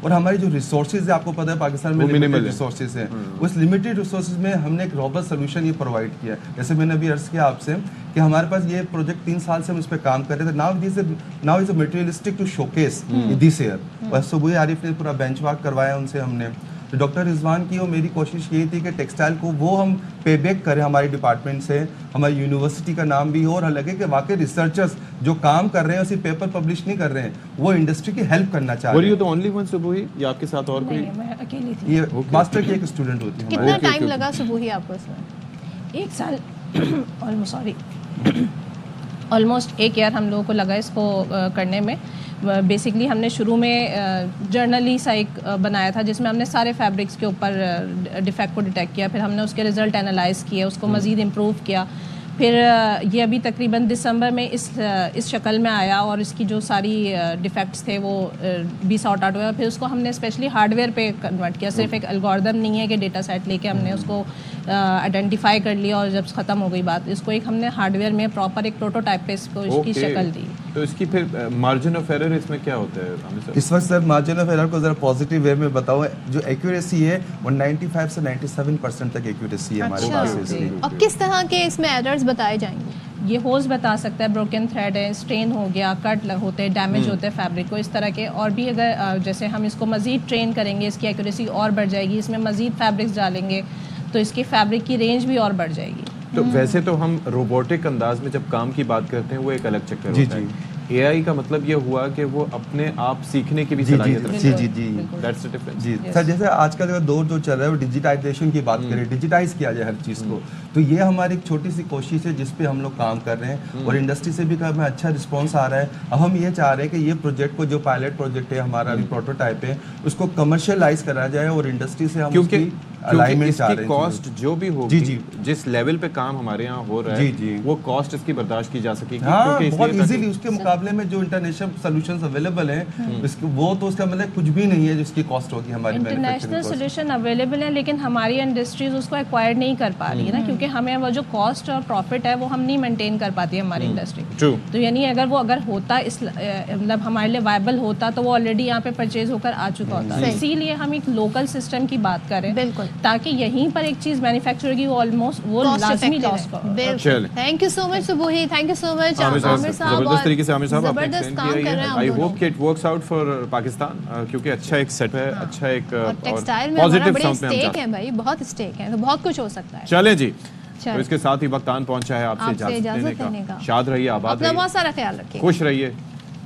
اور ہماری جو ریسورسز ہے, آپ کو پتہ ہے پاکستان میں لمیٹڈ ریسورسز ہیں, اس لمیٹڈ ریسورسز میں ہم نے ایک روبسٹ سولوشن یہ پرووائڈ کیا ہے. جیسے میں نے ابھی عرض کیا آپ سے کہ ہمارے پاس یہ پروجیکٹ 3 سال سے ہم اس پہ کام کر رہے تھے. Now is a materialistic to showcase this year. اور صبوحی عارف نے پورا بینچ مارک کروایا ان سے ہم نے. تو ڈاکٹر رضوان کی اور میری کوشش یہی تھی کہ ٹیکسٹائل کو وہ ہم پے بیک کریں ہماری ڈپارٹمنٹ سے, ہماری یونیورسٹی کا نام بھی ہو, اور لگے کہ واقعی ریسرچرز جو کام کر رہے ہیں اسی پیپر پبلش نہیں کر رہے ہیں, وہ انڈسٹری کی ہیلپ کرنا چاہ رہے ہیں. تو اونلی ون صبوحی یا آپ کے ساتھ اور کوئی؟ میں اکیلی تھی. یہ ماسٹر کی ایک اسٹوڈنٹ ہوتی ہے. کتنا ٹائم لگا صبوحی آپ کو اس میں؟ 1 سال آلموسٹ 1 ایئر ہم لوگوں کو لگا اس کو کرنے میں. بیسکلی ہم نے شروع میں جرنلی سا ایک بنایا تھا جس میں ہم نے سارے فیبرکس کے اوپر ڈیفیکٹ کو ڈیٹیکٹ کیا, پھر ہم نے اس کے رزلٹ انالائز کیے, اس کو مزید امپروو کیا, پھر یہ ابھی تقریباً دسمبر میں اس شکل میں آیا اور اس کی جو ساری ڈیفیکٹس تھے وہ بھی سارٹ آؤٹ ہوئے. پھر اس کو ہم نے اسپیشلی ہارڈ ویئر پہ کنورٹ کیا, صرف ایک الگوریدم نہیں ہے کہ ڈیٹا سیٹ لے کے ہم نے اس کو آئیڈینٹیفائی کر لیا اور جب ختم ہو گئی بات, اس کو ایک ہم نے ہارڈ ویئر میں پراپر ایک پروٹوٹائپ پہ اس کو اس کی شکل دی. تو اس کی پھر مارجن آف ایرر اس میں کیا ہوتا ہے اس وقت سر؟ مارجن آف ایرر کو ذرا پازیٹیو وے میں بتاؤں, جو ایکوریسی ہے وہ 95 سے 97% تک ایکوریسی ہے ہمارے پاس. اور کس طرح کے اس میں ایررز بتائے جائیں گے؟ یہ ہوز بتا سکتا ہے, بروکن تھریڈ ہے, اسٹرین ہو گیا, کٹ ہوتے ہیں, ڈیمیج ہوتے ہیں فیبرک کو, اس طرح کے. اور بھی اگر جیسے ہم اس کو مزید ٹرین کریں گے, اس کی ایکوریسی اور بڑھ جائے گی, اس میں مزید فیبرکس ڈالیں گے تو اس کی فیبرک کی رینج بھی اور بڑھ جائے گی. تو ویسے تو ہم روبوٹک انداز میں جب کام کی بات کرتے ہیں وہ ایک الگ چکر ہوتا ہے. اے آئی کا مطلب یہ ہوا کہ وہ اپنے آپ سیکھنے کی بھی صلاحیت رکھتا ہے. جی سر, جیسے آج کا جو دور جو چل رہا ہے وہ ڈیجیٹائزیشن کی بات کریں, ڈیجیٹائز کیا جائے ہر چیز کو, تو یہ ہماری ایک چھوٹی سی کوشش ہے جس پہ ہم لوگ کام کر رہے ہیں اور انڈسٹری سے بھی ہمیں اچھا رسپانس آ رہا ہے. اب ہم یہ چاہ رہے ہیں کہ یہ پروجیکٹ کو, جو پائلٹ پروجیکٹ ہے ہمارا ابھی پروٹوٹائپ ہے, اس کو کمرشلائز کرا جائے اور انڈسٹری سے ہم اس کی الائنمنٹ چاہ رہے ہیں. کاسٹ جو بھی ہوگی, جس لیول پہ کام ہمارے یہاں ہو رہا ہے وہ کاسٹ اس کی برداشت کی جا سکے گی. بہت ایزیلی اس کے مقابلے میں جو انٹرنیشنل سولوشنز اویلیبل ہیں وہ تو اس کا مطلب کچھ بھی نہیں ہے جس کی کاسٹ ہوگی ہماری. انٹرنیشنل سولوشن اویلیبل ہیں لیکن ہماری انڈسٹریز اس کو ایکوائر نہیں کر پا رہی ہے نا, کیونکہ ہمیں وہ جو کاسٹ اور پروفٹ ہے وہ ہم نہیں مینٹین کر پاتی ہماری انڈسٹری. تو یعنی اگر ہوتا مطلب ہمارے لیے وائبل ہوتا تو وہ آلریڈی یہاں پہ پرچیز ہو کر آ چکا ہوتا. اسی لیے ہم ایک لوکل سسٹم کی بات کریں بالکل, تاکہ یہیں پر ایک چیز مینوفیکچر ہوگی وہ آلموسٹ وہ لازمی لاس کا. Thank you so much Sabuhi, thank you so much Aamir صاحب. زبردست طریقے سے عامر صاحب آپ نے زبردست کام کر رہے ہیں. آئی ہوپ کہ it works out for Pakistan, کیونکہ اچھا ایک سیٹ ہے, اچھا ایک ٹیکسٹائل میں ہمارا بڑے اسٹیک ہے بھائی, بہت اسٹیک ہے, تو بہت کچھ ہو سکتا ہے. چلیں جی, تو اس کے ساتھ ہی وقت آن پہنچا ہے آپ سے اجازت لینے کا. شاد رہیے, آباد رہیے, اپنا بہت سارا خیال رکھیے, خوش رہیے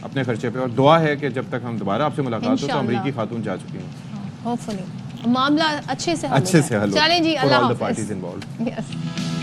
اپنے خرچے پہ, اور دعا ہے کہ جب تک ہم دوبارہ آپ سے ملاقات ہو تو امریکی خاتون جا چکی ہیں, ہوپ فلی معاملہ اچھے سے حل ہو. چلیں جی, اللہ حافظ.